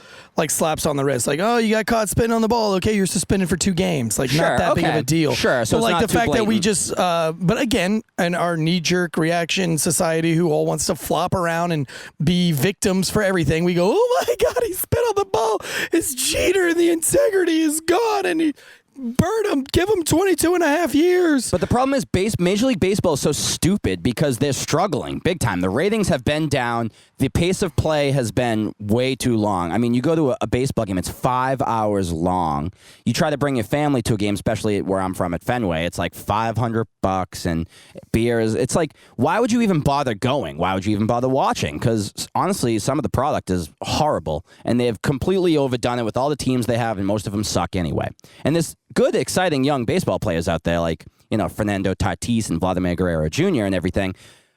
slaps on the wrist. Like, oh, you got caught spitting on the ball. Okay, you're suspended for 2 games. Not that big of a deal. Sure. So but it's the not fact too that we blatant. just, but again, in our knee-jerk reaction society who all wants to flop around and be victims for everything, we go, oh my God, he spit on the ball. It's cheater and the integrity is gone. And Bird him. Give him 22 and a half years. But the problem is Major League Baseball is so stupid because they're struggling big time. The ratings have been down. The pace of play has been way too long. I mean, you go to a baseball game, it's 5 hours long. You try to bring your family to a game, especially where I'm from at Fenway, it's like $500 and beers. It's like, why would you even bother going? Why would you even bother watching? Because honestly, some of the product is horrible, and they've completely overdone it with all the teams they have, and most of them suck anyway. And there's good, exciting young baseball players out there like, Fernando Tatis and Vladimir Guerrero Jr. and everything.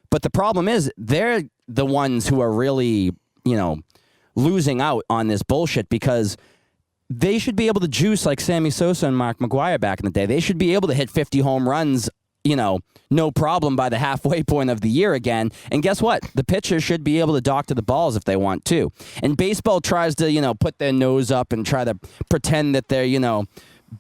But the problem is they're the ones who are really, losing out on this bullshit because they should be able to juice like Sammy Sosa and Mark McGwire back in the day. They should be able to hit 50 home runs, no problem by the halfway point of the year again. And guess what? The pitchers should be able to doctor the balls if they want to. And baseball tries to, put their nose up and try to pretend that they're,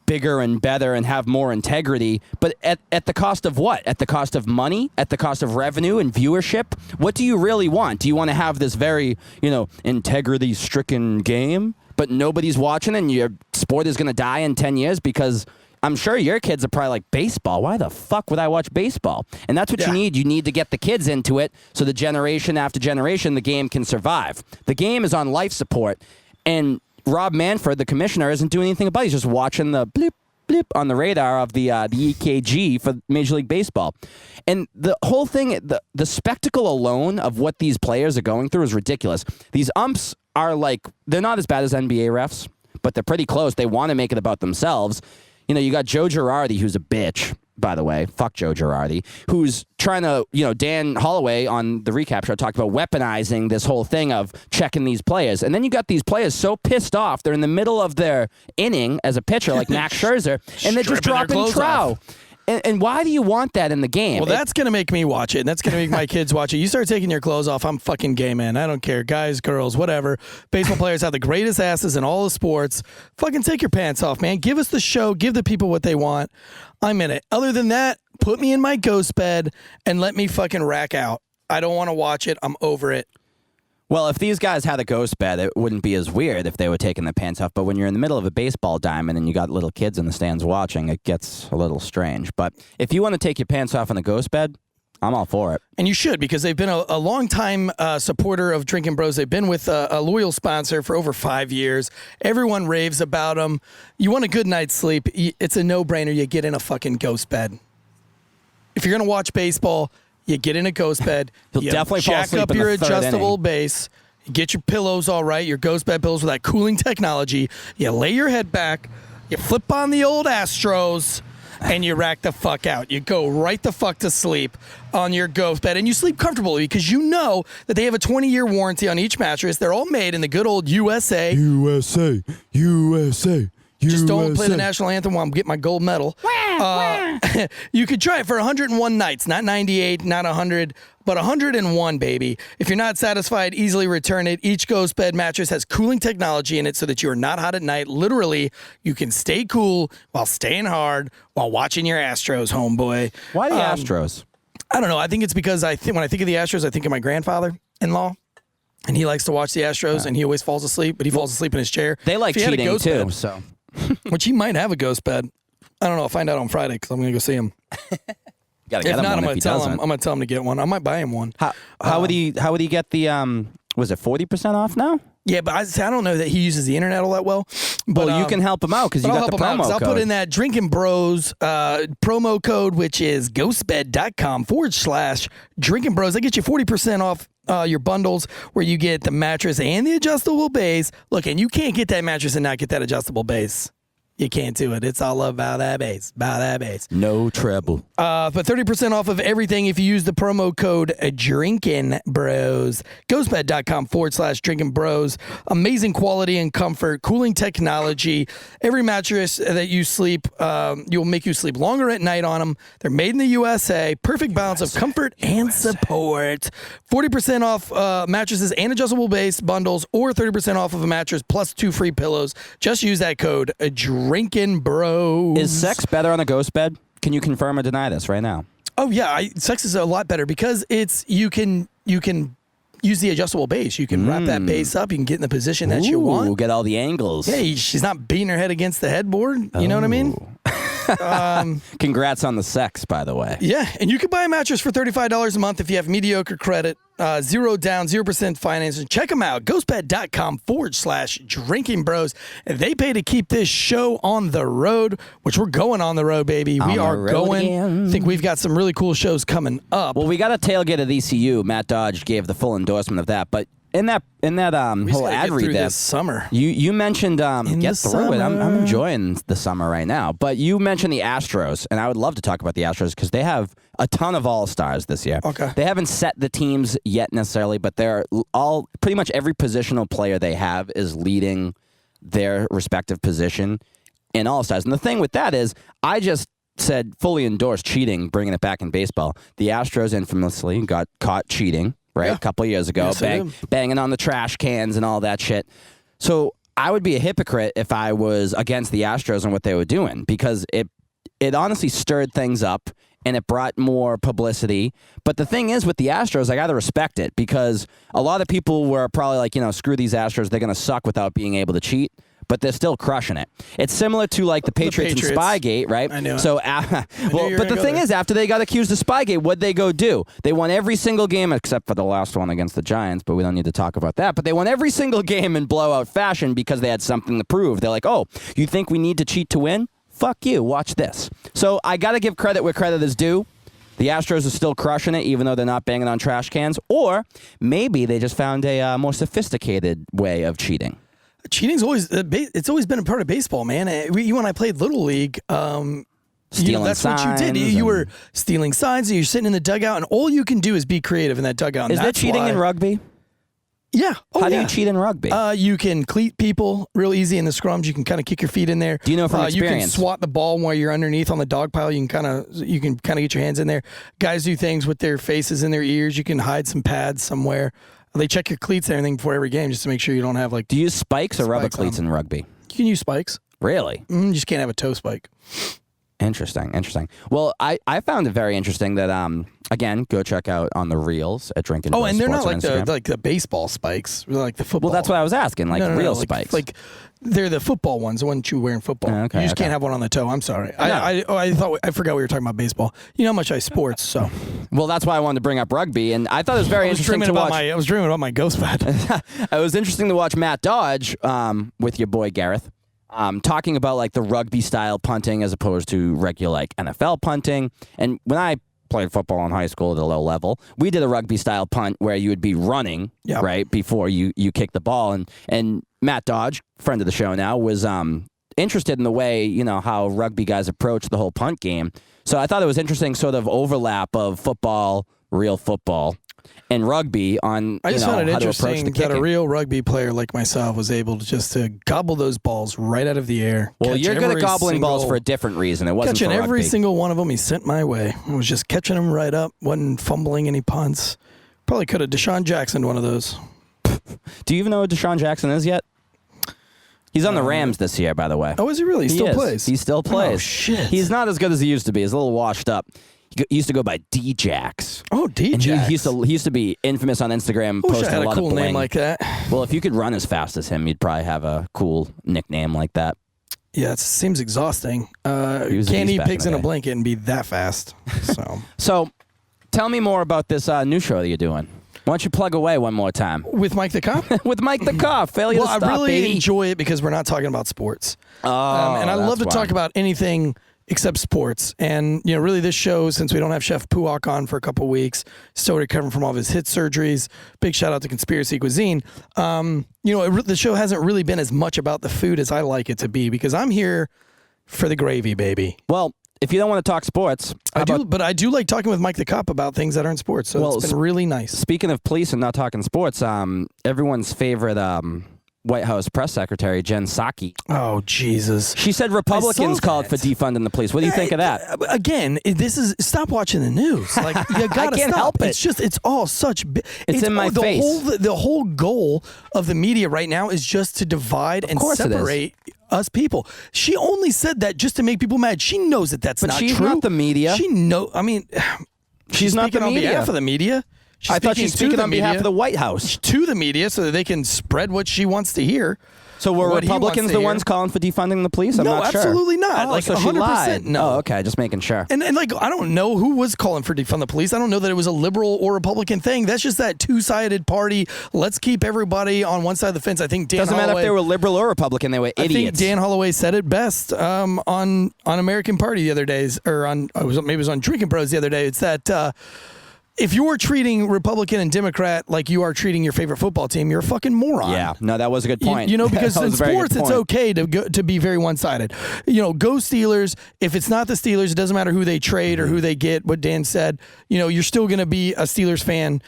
bigger and better and have more integrity, but at the cost of what? At the cost of money? At the cost of revenue and viewership? What do you really want? Do you want to have this very, integrity-stricken game, but nobody's watching and your sport is going to die in 10 years? Because I'm sure your kids are probably like, baseball? Why the fuck would I watch baseball? And that's what you need. You need to get the kids into it so the generation after generation, the game can survive. The game is on life support, and Rob Manfred, the commissioner, isn't doing anything about it. He's just watching the bleep, bleep on the radar of the EKG for Major League Baseball. And the whole thing, the spectacle alone of what these players are going through is ridiculous. These umps are like, they're not as bad as NBA refs, but they're pretty close. They want to make it about themselves. You got Joe Girardi, who's a bitch, by the way. Fuck Joe Girardi, who's trying to, Dan Holloway on the recap show talked about weaponizing this whole thing of checking these players. And then you got these players so pissed off. They're in the middle of their inning as a pitcher, like Max Scherzer, and they're just dropping trow. And why do you want that in the game? Well, that's going to make me watch it, and that's going to make my kids watch it. You start taking your clothes off, I'm fucking gay, man. I don't care. Guys, girls, whatever. Baseball players have the greatest asses in all the sports. Fucking take your pants off, man. Give us the show. Give the people what they want. I'm in it. Other than that, put me in my ghost bed and let me fucking rack out. I don't want to watch it. I'm over it. Well, if these guys had a ghost bed, it wouldn't be as weird if they were taking their pants off. But when you're in the middle of a baseball diamond and you got little kids in the stands watching, it gets a little strange. But if you want to take your pants off in a ghost bed, I'm all for it. And you should, because they've been a long-time supporter of Drinking Bros. They've been with a loyal sponsor for over 5 years. Everyone raves about them. You want a good night's sleep, it's a no-brainer. You get in a fucking ghost bed. If you're going to watch baseball, you get in a ghost bed. You'll definitely fall asleep jack up in your the third adjustable inning. base. You get your pillows all right, your ghost bed pillows with that cooling technology. You lay your head back. You flip on the old Astros. And you rack the fuck out. You go right the fuck to sleep on your ghost bed. And you sleep comfortably because you know that they have a 20-year warranty on each mattress. They're all made in the good old USA. USA, USA. Just don't play the national anthem while I'm getting my gold medal. You could try it for 101 nights, not 98, not 100, but 101, baby. If you're not satisfied, easily return it. Each ghost bed mattress has cooling technology in it so that you are not hot at night. Literally, you can stay cool while staying hard while watching your Astros, homeboy. Why the Astros? I don't know. I think it's because when I think of the Astros, I think of my grandfather-in-law. And he likes to watch the Astros, and he always falls asleep, but he falls asleep in his chair. They like cheating, too, bed, so... which he might have a ghost bed. I don't know. I'll find out on Friday because I'm going to go see him. Gotta get if him not, one I'm going if he to tell him. doesn't. I'm going to tell him to get one. I might buy him one. How would he get the was it 40% off now? Yeah, but I don't know that he uses the internet all that well. But you can help him out because you got the promo code. I'll put in that Drinking Bros promo code, which is ghostbed.com/Drinking Bros. That gets you 40% off your bundles where you get the mattress and the adjustable base. Look, and you can't get that mattress and not get that adjustable base. You can't do it. It's all about that base. No trouble. But 30% off of everything if you use the promo code Drinking Bros. Ghostbed.com/Drinking Bros. Amazing quality and comfort, cooling technology. Every mattress that you sleep, you'll make you sleep longer at night on them. They're made in the USA. Perfect balance of comfort and support. 40% off mattresses and adjustable base bundles, or 30% off of a mattress plus 2 free pillows. Just use that code Drinking Bros. Is sex better on a ghost bed? Can you confirm or deny this right now? Oh yeah, sex is a lot better because you can use the adjustable base. You can wrap that base up. You can get in the position that you want. Get all the angles. Yeah, she's not beating her head against the headboard. You know what I mean? Congrats on the sex, by the way. Yeah, and you can buy a mattress for $35 a month if you have mediocre credit, 0 down, 0% financing. Check them out, ghostbed.com/drinking bros. They pay to keep this show on the road, which we're going on the road, baby. We are going. I think we've got some really cool shows coming up. Well, we got a tailgate at ECU. Matt Dodge gave the full endorsement of that, but in that whole ad read this summer. You mentioned get through it. I'm enjoying the summer right now. But you mentioned the Astros, and I would love to talk about the Astros because they have a ton of all-stars this year. Okay. They haven't set the teams yet necessarily, but they're all pretty much every positional player they have is leading their respective position in all-stars. And the thing with that is I just said fully endorsed cheating, bringing it back in baseball. The Astros infamously got caught cheating. Right, a couple of years ago, banging on the trash cans and all that shit. So I would be a hypocrite if I was against the Astros and what they were doing because it honestly stirred things up and it brought more publicity. But the thing is with the Astros, I got to respect it because a lot of people were probably like, screw these Astros, they're going to suck without being able to cheat. But they're still crushing it. It's similar to like the Patriots and Spygate, right? I know. So, but the thing is, after they got accused of Spygate, what'd they go do? They won every single game except for the last one against the Giants, but we don't need to talk about that. But they won every single game in blowout fashion because they had something to prove. They're like, oh, you think we need to cheat to win? Fuck you. Watch this. So I got to give credit where credit is due. The Astros are still crushing it, even though they're not banging on trash cans. Or maybe they just found a more sophisticated way of cheating. Cheating's always been a part of baseball, man. When I played Little League, stealing that's signs. what you did. You were stealing signs, and you're sitting in the dugout, and all you can do is be creative in that dugout. Is there cheating in rugby? Yeah. How do you cheat in rugby? You can cleat people real easy in the scrums. You can kind of kick your feet in there. Do you know from experience? You can swat the ball while you're underneath on the dog pile. You can kind of get your hands in there. Guys do things with their faces in their ears. You can hide some pads somewhere. They check your cleats and everything before every game just to make sure you don't have Do you use spikes or rubber cleats in rugby? You can use spikes. Really? You just can't have a toe spike. Interesting. Well, I found it very interesting that again, go check out on the reels at Drinking. Oh, and they're not like the baseball spikes, they're like the football. Well, that's what I was asking, like real like, spikes. Like they're the football ones, the ones you wear in football. Okay, you just can't have one on the toe. I'm sorry. I forgot we were talking about baseball. You know how much I sports, so. Well, that's why I wanted to bring up rugby, and I thought it was very interesting to watch. I was dreaming about my ghost pad. It was interesting to watch Matt Dodge with your boy Gareth. Talking about like the rugby style punting as opposed to regular like NFL punting. And when I played football in high school at a low level, we did a rugby style punt where you would be running right before you kick the ball. And Matt Dodge, friend of the show now, was interested in the way how rugby guys approach the whole punt game. So I thought it was interesting sort of overlap of football, real football, and rugby on I just found it how to approach the interesting kicking. that a real rugby player like myself was able to gobble those balls right out of the air. Well, you're good at gobbling balls for a different reason. It wasn't catching for every rugby. single one of them he sent my way. I was just catching them right up, wasn't fumbling any punts. Probably could have Deshaun Jackson one of those. Do you even know who Deshaun Jackson is yet? He's on the Rams this year, by the way. Oh, is he really? He still plays? He still plays. Oh, shit. He's not as good as he used to be. He's a little washed up. He used to go by D-Jax. Oh, D-Jax. He used to be infamous on Instagram, I wish posting I had a lot a cool of bling. name like that. Well, if you could run as fast as him, you'd probably have a cool nickname like that. Yeah, it seems exhausting. He was a Can't beast eat back pigs in in the a day. blanket and be that fast. So, tell me more about this new show that you're doing. Why don't you plug away one more time? With Mike the Cop? With Mike the Cop. Failure to stop, I really baby. enjoy it because we're not talking about sports. And I love to talk about anything except sports. And, really this show, since we don't have Chef Puak on for a couple weeks, still recovering from all of his hip surgeries. Big shout out to Conspiracy Cuisine. The show hasn't really been as much about the food as I like it to be because I'm here for the gravy, baby. Well, if you don't want to talk sports, but I do like talking with Mike the Cop about things that aren't sports. So it's been really nice. Speaking of police and not talking sports, everyone's favorite White House press secretary, Jen Psaki. Oh, Jesus. She said Republicans called for defunding the police. What do you think of that? Again, stop watching the news. Like, you gotta I can't stop. help it. It's all such. It's in my face. The whole goal of the media right now is just to divide and separate us people. She only said that just to make people mad. She knows that that's not true. But she's not the media. She's not the media. On behalf of the media. I thought she's speaking on behalf of the White House. To the media so that they can spread what she wants to hear. So were what he wants Republicans to the hear. ones calling for defunding the police? I'm No, not sure. absolutely not. Oh, Like, so she 100% lied. no. Oh, okay. Just making sure. And like, I don't know who was calling for defund the police. I don't know that it was a liberal or Republican thing. That's just that two-sided party. Let's keep everybody on one side of the fence. I think Dan Doesn't matter if Holloway, they were liberal or Republican. They were idiots. I think Dan Holloway said it best on American Party the other days, or maybe it was on Drinking Bros the other day. It's that if you're treating Republican and Democrat like you are treating your favorite football team, you're a fucking moron. Yeah, no, that was a good point. You know, because That in was a very good sports, it's point. okay to be very one-sided. You know, go Steelers. If it's not the Steelers, it doesn't matter who they trade or who they get, what Dan said. You know, you're still going to be a Steelers fan,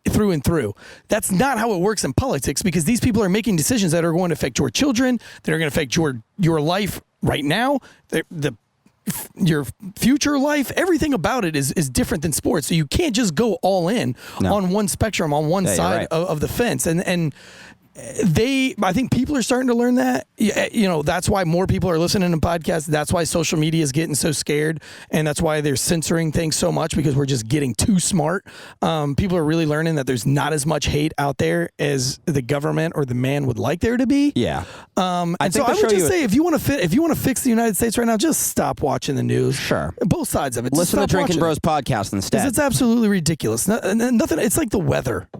through and through. That's not how it works in politics, because these people are making decisions that are going to affect your children, that are going to affect your life right now, your future life. Everything about it is different than sports. So you can't just go all in on one spectrum, on one side right. of the fence. And I think people are starting to learn that. You know, that's why more people are listening to podcasts. That's why social media is getting so scared, and that's why they're censoring things so much, because we're just getting too smart. People are really learning that there's not as much hate out there as the government or the man would like there to be. Yeah. And so I would just say, if you want to fix the United States right now, just stop watching the news. Sure. Both sides of it. Listen to Just stop Drinking watching Bros it. podcast instead. 'Cause it's absolutely ridiculous. Nothing. It's like the weather.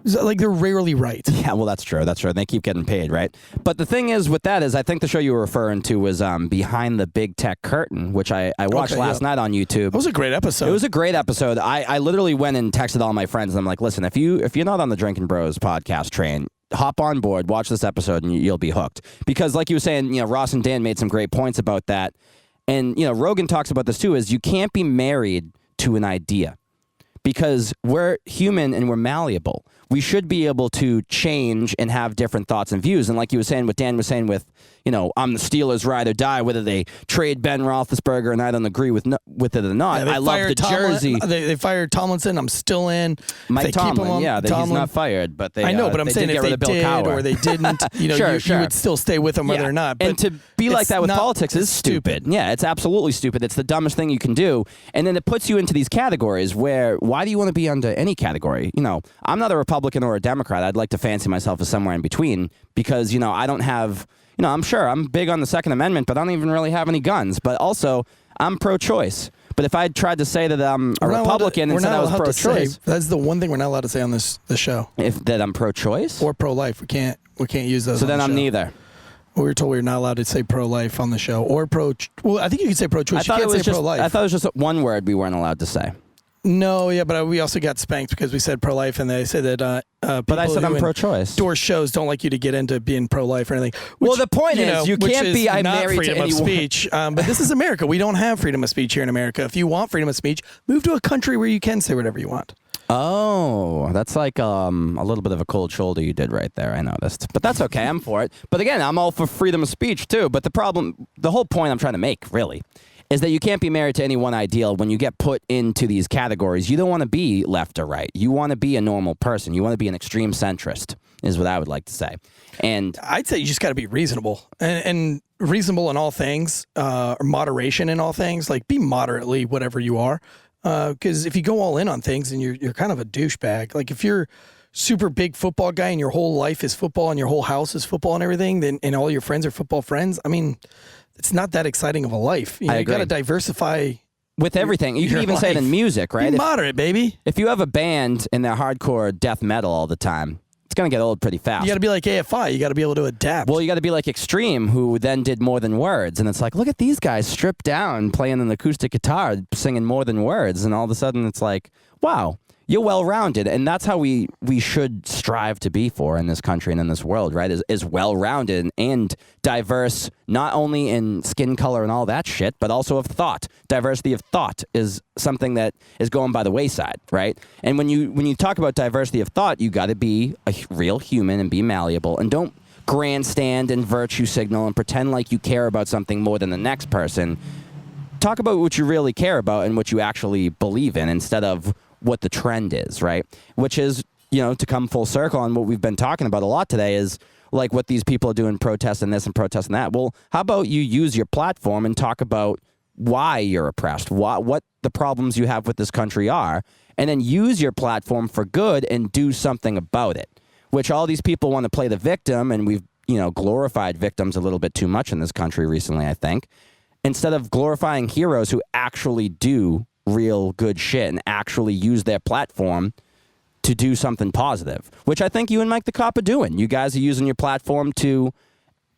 It's like they're rarely right. Yeah, well, that's true. That's true. They keep getting paid, right? But the thing is with that is, I think the show you were referring to was Behind the Big Tech Curtain, which I watched last night on YouTube. It was a great episode. It was a great episode. I literally went and texted all my friends, and I'm like, listen, if you're not on the Drinking Bros podcast train, hop on board, watch this episode, and you'll be hooked. Because like you were saying, you know, Ross and Dan made some great points about that. And, you know, Rogan talks about this too, is you can't be married to an idea, because we're human and we're malleable. We should be able to change and have different thoughts and views. And like you were saying, what Dan was saying with, you know, I'm the Steelers ride or die, whether they trade Ben Roethlisberger, and I don't agree with it or not. Yeah, I love the jersey. They fired Tomlinson. I'm still in. Mike Tomlin, he's not fired, but I know, but I'm saying did if get they rid of Bill did Cowher. or they didn't, you know, you would still stay with them whether or not. But and to be like that with politics is it's stupid. Yeah, it's absolutely stupid. It's the dumbest thing you can do. And then it puts you into these categories where, why do you want to be under any category? You know, I'm not a Republican or a Democrat. I'd like to fancy myself as somewhere in between, because, you know, I don't have, you know, I'm sure I'm big on the Second Amendment, but I don't even really have any guns. But also, I'm pro-choice. But if I tried to say that I'm a Republican and said I was pro-choice, that's the one thing we're not allowed to say on this show. If that I'm pro-choice Or pro-life. We can't use those. So on then the I'm show. neither. We were told we were not allowed to say pro-life on the show, or well, I think you could say pro-choice. You can't say pro-life. I thought it was just one word we weren't allowed to say. No, yeah, but we also got spanked because we said pro-life, and they said that But I said I'm pro-choice. Door shows don't like you to get into being pro-life or anything. Well, the point is, you which can't is be I'm not married to freedom of anyone. speech. But this is America. We don't have freedom of speech here in America. If you want freedom of speech, move to a country where you can say whatever you want. Oh, that's like a little bit of a cold shoulder you did right there. I noticed. But that's okay. I'm for it. But again, I'm all for freedom of speech too. But the whole point I'm trying to make, really, is that you can't be married to any one ideal. When you get put into these categories, you don't want to be left or right. You want to be a normal person. You want to be an extreme centrist, is what I would like to say. And I'd say you just got to be reasonable and reasonable in all things, or moderation in all things. Like, be moderately whatever you are. Because if you go all in on things, then you're kind of a douchebag. Like, if you're super big football guy and your whole life is football and your whole house is football and everything, then and all your friends are football friends, I mean, it's not that exciting of a life. You know, I you got to agree. diversify with everything, you can your even say it in life. music, right? Be moderate, baby. If you have a band and they're hardcore death metal all the time, it's going to get old pretty fast. You got to be like AFI. You got to be able to adapt. Well, you got to be like Extreme, who then did More Than Words. And it's like, look at these guys stripped down, playing an acoustic guitar, singing More Than Words. And all of a sudden it's like, wow, you're well-rounded. And that's how we should strive to be for in this country and in this world, right? Is well-rounded and diverse, not only in skin color and all that shit, but also of thought. Diversity of thought is something that is going by the wayside, right? And when you talk about diversity of thought, you got to be a real human and be malleable, and don't grandstand and virtue signal and pretend like you care about something more than the next person. Talk about what you really care about and what you actually believe in, instead of what the trend is, right? Which is, you know, to come full circle on what we've been talking about a lot today, is like what these people are doing, protesting this and protesting that. Well, how about you use your platform and talk about why you're oppressed, what the problems you have with this country are, and then use your platform for good and do something about it. which all these people want to play the victim, and we've glorified victims a little bit too much in this country recently, I think, instead of glorifying heroes who actually do real good shit and actually use their platform to do something positive, which I think you and Mike the Cop are doing. You guys are using your platform to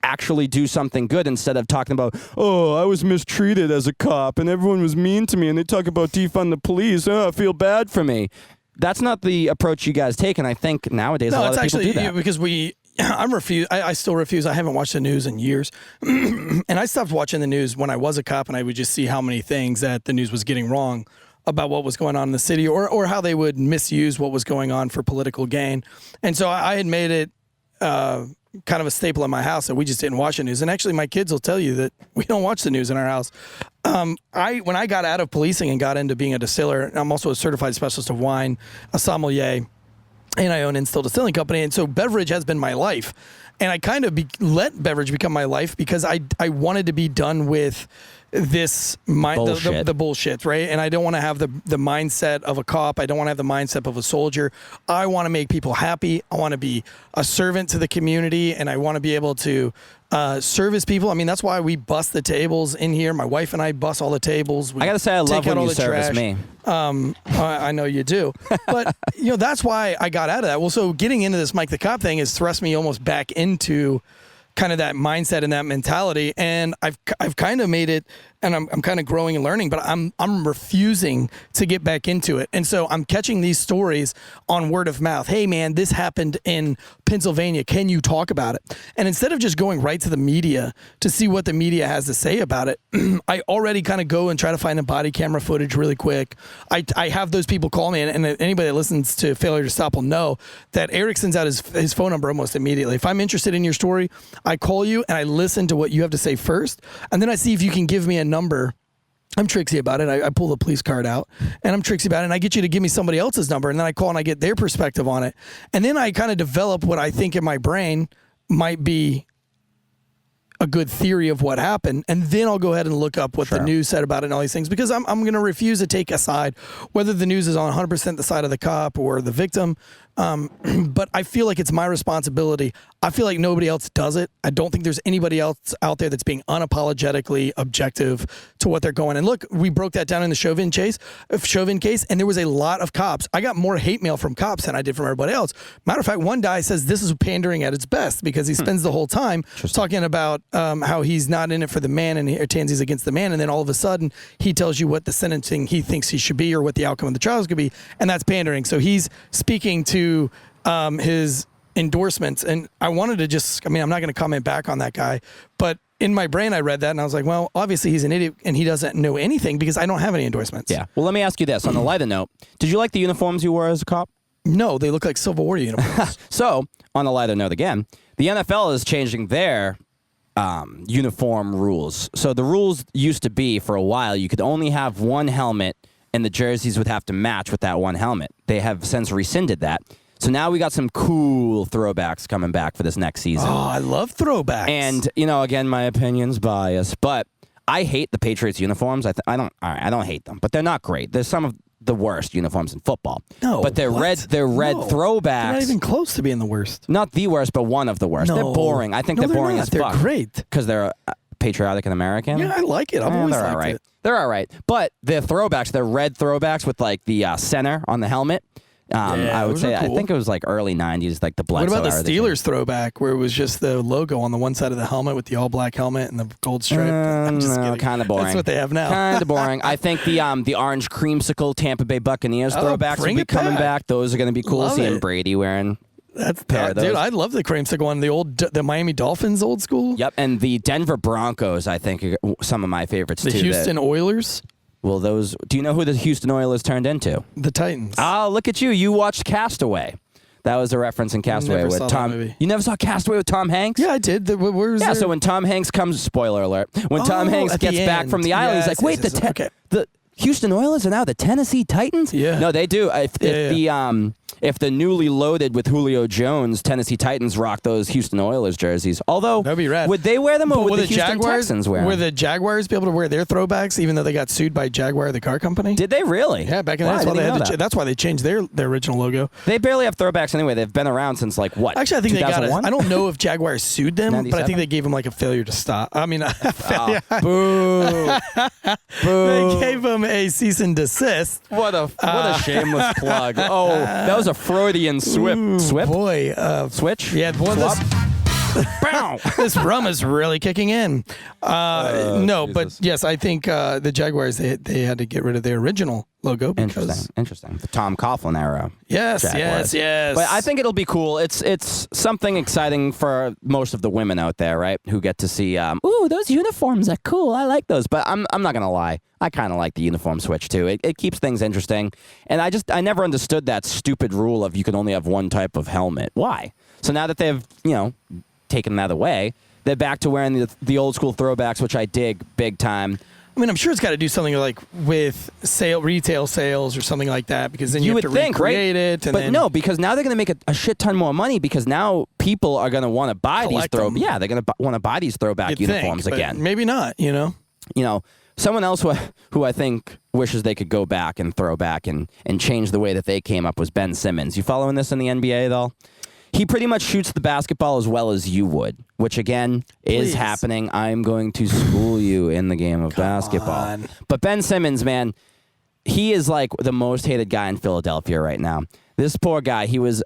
actually do something good instead of talking about, oh, I was mistreated as a cop and everyone was mean to me and they talk about defund the police. Oh, I feel bad for me. That's not the approach you guys take, and I think nowadays a lot of people do that. Because I still refuse. I haven't watched the news in years. And I stopped watching the news when I was a cop, and I would just see how many things that the news was getting wrong about what was going on in the city, or how they would misuse what was going on for political gain. And so I had made it kind of a staple in my house that we just didn't watch the news. And actually, my kids will tell you that we don't watch the news in our house. When I got out of policing and got into being a distiller, I'm also a certified specialist of wine, a sommelier, and I own Instill Distilling Company. And so beverage has been my life. And I kind of let beverage become my life because I wanted to be done with this the bullshit, right? And I don't want to have the mindset of a cop. I don't want to have the mindset of a soldier. I want to make people happy. I want to be a servant to the community, and I want to be able to service people. I mean, that's why we bust the tables in here. My wife and I bust all the tables. I gotta say, I love when you service me. I know you do, but that's why I got out of that. Well, so getting into this Mike the Cop thing has thrust me almost back into kind of that mindset and that mentality, and I've kind of made it, and I'm kind of growing and learning, but I'm refusing to get back into it. And so I'm catching these stories on word of mouth. Hey man, this happened in Pennsylvania. Can you talk about it? And instead of just going right to the media to see what the media has to say about it, I already kind of go and try to find the body camera footage really quick. I have those people call me, and anybody that listens to Failure to Stop will know that Eric sends out his phone number almost immediately. If I'm interested in your story, I call you and I listen to what you have to say first, and then I see if you can give me a number. I'm tricksy about it. I pull the police card out, and I'm tricksy about it, and I get you to give me somebody else's number, and then I call and I get their perspective on it. And then I kind of develop what I think in my brain might be a good theory of what happened, and then I'll go ahead and look up what the news said about it and all these things, because I'm going to refuse to take a side, whether the news is on 100% the side of the cop or the victim. But I feel like it's my responsibility. I feel like nobody else does it. I don't think there's anybody else out there that's being unapologetically objective to what they're going. And look, we broke that down in the Chauvin case, and there was a lot of cops. I got more hate mail from cops than I did from everybody else. Matter of fact, one guy says this is pandering at its best because he spends the whole time talking about how he's not in it for the man and Tanzi's against the man, and then all of a sudden he tells you what the sentencing he thinks he should be or what the outcome of the trial is going to be, and that's pandering. So he's speaking to his endorsements, and I wanted to I'm not going to comment back on that guy, but in my brain I read that and I was like, well, obviously he's an idiot and he doesn't know anything because I don't have any endorsements. Yeah. Well, let me ask you this on a lighter note. Did you like the uniforms you wore as a cop? No, they look like Civil War uniforms. So, on a lighter note again, the NFL is changing their uniform rules. So the rules used to be, for a while, you could only have one helmet and the jerseys would have to match with that one helmet. They have since rescinded that. So now we got some cool throwbacks coming back for this next season. Oh, I love throwbacks. And, again, my opinion's biased, but I hate the Patriots uniforms. I don't hate them, but they're not great. They're some of the worst uniforms in football. No, but they're red throwbacks. They're not even close to being the worst. Not the worst, but one of the worst. No. They're boring. I think they're boring as fuck. They're great. Because they're patriotic and American. Yeah, I like it. I've always liked it. They're all right. But they're throwbacks. They're red throwbacks with like the center on the helmet. I would say, cool. I think it was like early 90s, like the Bledsoe. What about the Steelers throwback where it was just the logo on the one side of the helmet with the all black helmet and the gold stripe? I'm just kidding. Kind of boring. That's what they have now. Kind of boring. I think the orange creamsicle Tampa Bay Buccaneers throwbacks will be coming back. Those are going to be cool. Seeing Brady wearing that's pair of those. Dude, I love the creamsicle one. The Miami Dolphins old school. Yep, and the Denver Broncos, I think, are some of my favorites too. The Houston Oilers. Well, those. Do you know who the Houston Oilers turned into? The Titans. Oh, look at you! You watched Castaway. That was a reference in Castaway with Tom. That movie. You never saw Castaway with Tom Hanks? Yeah, I did. So when Tom Hanks comes, spoiler alert. When Tom Hanks gets back from the island, he's like, "Wait, Houston Oilers are now the Tennessee Titans? Yeah. No, they do. If the newly loaded with Julio Jones Tennessee Titans rock those Houston Oilers jerseys, although that'd be rad. Would they wear them or would the Houston Jaguars, Texans wear them? Would the Jaguars be able to wear their throwbacks even though they got sued by Jaguar, the car company? Did they really? Yeah, back in the day. That's why they changed their original logo. They barely have throwbacks anyway. They've been around since like what? Actually, I think 2001? I don't know if Jaguar sued them, 97? but I think they gave them like a failure to stop. I mean, Boo. they gave them a cease and desist. What a shameless plug. Oh, that was a Freudian swip. Boy, Switch? Yeah, boy, this rum is really kicking in. No, Jesus. but yes, I think the Jaguars they had to get rid of their original logo because Interesting. The Tom Coughlin era. Yes. But I think it'll be cool. It's something exciting for most of the women out there, right? Who get to see, ooh, those uniforms are cool. I like those. But I'm not gonna lie. I kind of like the uniform switch too. It keeps things interesting. And I never understood that stupid rule of you can only have one type of helmet. Why? So now that they've taken that away, they're back to wearing the old school throwbacks, which I dig big time. I mean, I'm sure it's got to do something like with retail sales or something like that, because then you have to recreate it. But no, because now they're going to make a shit ton more money, because now people are going to want to buy these throwbacks. Yeah, they're going to want to buy these throwback uniforms again. Maybe not. Someone else who I think wishes they could go back and throw back and change the way that they came up was Ben Simmons. You following this in the NBA though? He pretty much shoots the basketball as well as you would, which again is happening. I'm going to school you in the game of basketball. But Ben Simmons, man, he is like the most hated guy in Philadelphia right now. This poor guy, he was,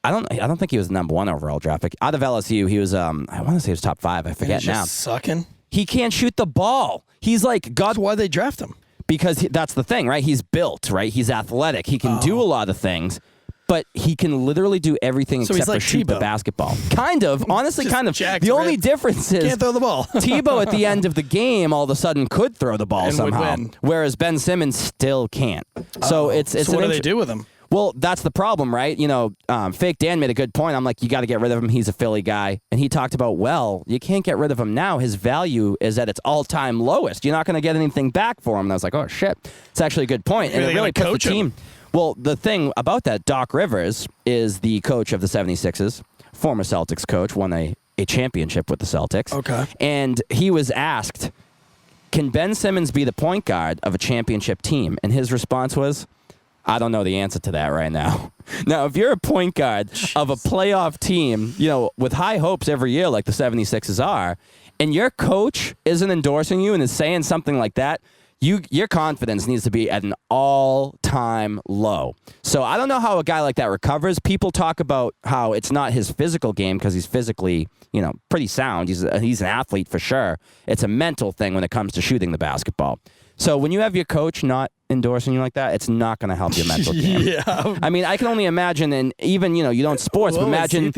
I don't think he was the number 1 overall draft pick. Out of LSU, he was, I want to say he was top 5. I forget now. Sucking. He can't shoot the ball. He's like God. That's why they draft him. Because that's the thing, right? He's built, right? He's athletic. He can do a lot of things. But he can literally do everything except for shoot the basketball. Kind of. Honestly, kind of. The only difference is can't throw the ball. Tebow at the end of the game all of a sudden could throw the ball and somehow, whereas Ben Simmons still can't. So it's so what do they do with him? Well, that's the problem, right? Fake Dan made a good point. I'm like, you got to get rid of him. He's a Philly guy. And he talked about, well, you can't get rid of him now. His value is at its all-time lowest. You're not going to get anything back for him. And I was like, oh, shit. It's actually a good point. And it really puts the team. Well, the thing about that, Doc Rivers is the coach of the 76ers, former Celtics coach, won a championship with the Celtics. Okay. And he was asked, can Ben Simmons be the point guard of a championship team? And his response was, I don't know the answer to that right now. Now, if you're a point guard of a playoff team, with high hopes every year like the 76ers are, and your coach isn't endorsing you and is saying something like that, your confidence needs to be at an all-time low. So I don't know how a guy like that recovers. People talk about how it's not his physical game because he's physically, pretty sound. He's an athlete for sure. It's a mental thing when it comes to shooting the basketball. So when you have your coach not endorsing you like that, it's not going to help your mental game. Yeah. I mean, I can only imagine, and even, you don't sports, but imagine,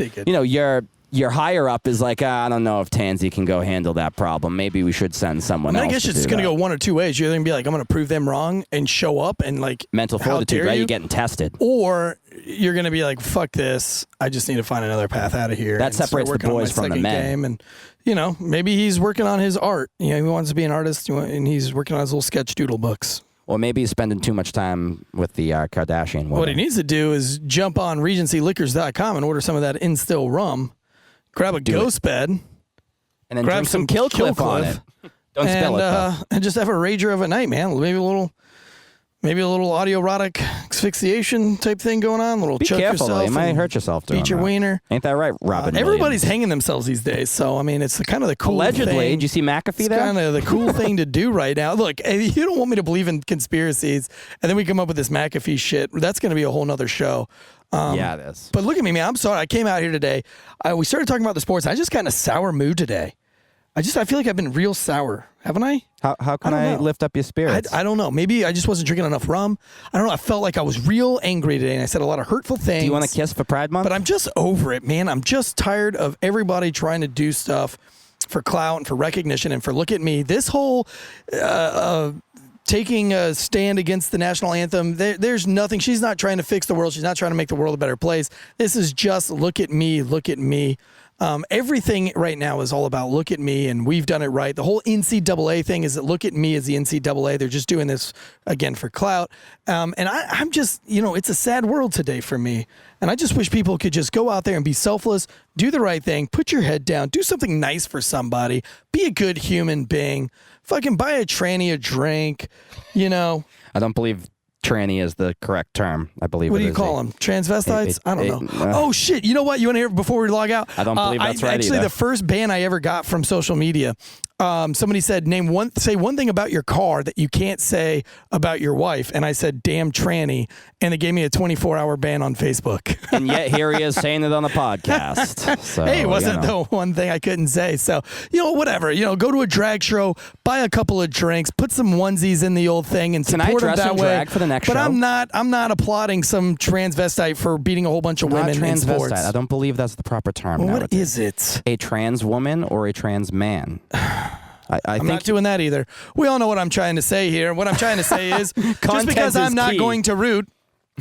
your higher up is like, I don't know if Tansy can go handle that problem. Maybe we should send someone else. I guess it's going to go one or two ways. You're going to be like, I'm going to prove them wrong and show up and like mental fortitude, right? You're getting tested. Or you're going to be like, fuck this. I just need to find another path out of here. That separates the boys from the men. Game. And maybe he's working on his art. He wants to be an artist, and he's working on his little sketch doodle books. Or maybe he's spending too much time with the Kardashian woman. What he needs to do is jump on RegencyLiquors.com and order some of that Instill rum. Grab a ghost bed, and then grab drink some Kill Cliff on it. Don't spill it, though. And just have a rager of a night, man. Maybe a little autoerotic asphyxiation type thing going on. A little Be choke careful, yourself. You might hurt yourself doing Beat your that. wiener. Ain't that right, Robin? Everybody's Williams? hanging themselves these days. So, I mean, it's kind of the cool Allegedly. thing. Did you see McAfee there? It's kind of the cool thing to do right now. Look, you don't want me to believe in conspiracies, and then we come up with this McAfee shit. That's going to be a whole nother show. Yeah, it is. But look at me, man. I'm sorry. I came out here today. We started talking about the sports. I just got in a sour mood today. I feel like I've been real sour, haven't I? How can I lift up your spirits? I don't know. Maybe I just wasn't drinking enough rum. I don't know. I felt like I was real angry today, and I said a lot of hurtful things. Do you want to kiss for Pride Month? But I'm just over it, man. I'm just tired of everybody trying to do stuff for clout and for recognition and for look at me. This whole taking a stand against the national anthem, there's nothing. She's not trying to fix the world. She's not trying to make the world a better place. This is just look at me, look at me. Everything right now is all about look at me and we've done it right. The whole NCAA thing is that look at me as the NCAA. They're just doing this again for clout. And I'm just, it's a sad world today for me. And I just wish people could just go out there and be selfless, do the right thing, put your head down, do something nice for somebody, be a good human being, fucking buy a tranny a drink, I don't believe tranny is the correct term. I believe. What do you call them? Transvestites? I don't know. Oh shit! You know what? You want to hear before we log out? I don't believe that's right. Actually, either. the first ban I ever got from social media, somebody said, say one thing about your car that you can't say about your wife, and I said, "Damn tranny," and they gave me a 24-hour ban on Facebook. And yet here he is saying it on the podcast. So, hey, it wasn't the one thing I couldn't say. So whatever. Go to a drag show, buy a couple of drinks, put some onesies in the old thing, and support them that way. Drag for the next but show? I'm not applauding some transvestite for beating a whole bunch of women in sports. I don't believe that's the proper term. Well, what is it? A trans woman or a trans man? I'm think not doing that either. We all know what I'm trying to say here. What I'm trying to say is just because I'm not going to root.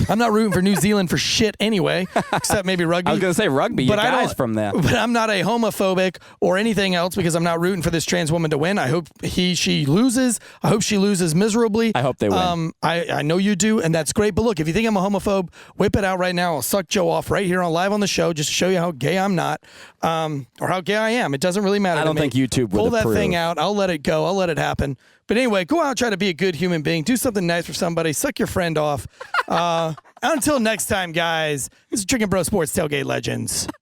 I'm not rooting for New Zealand for shit anyway, except maybe rugby. I was going to say rugby, but you guys from there. But I'm not a homophobic or anything else because I'm not rooting for this trans woman to win. I hope she loses. I hope she loses miserably. I hope they win. I know you do, and that's great. But look, if you think I'm a homophobe, whip it out right now. I'll suck Joe off right here live on the show just to show you how gay I'm not, or how gay I am. It doesn't really matter I don't think YouTube would pull that approve. thing out. I'll let it go. I'll let it happen. But anyway, go out, try to be a good human being. Do something nice for somebody. Suck your friend off. Until next time, guys, this is Drinking Bro Sports Tailgate Legends.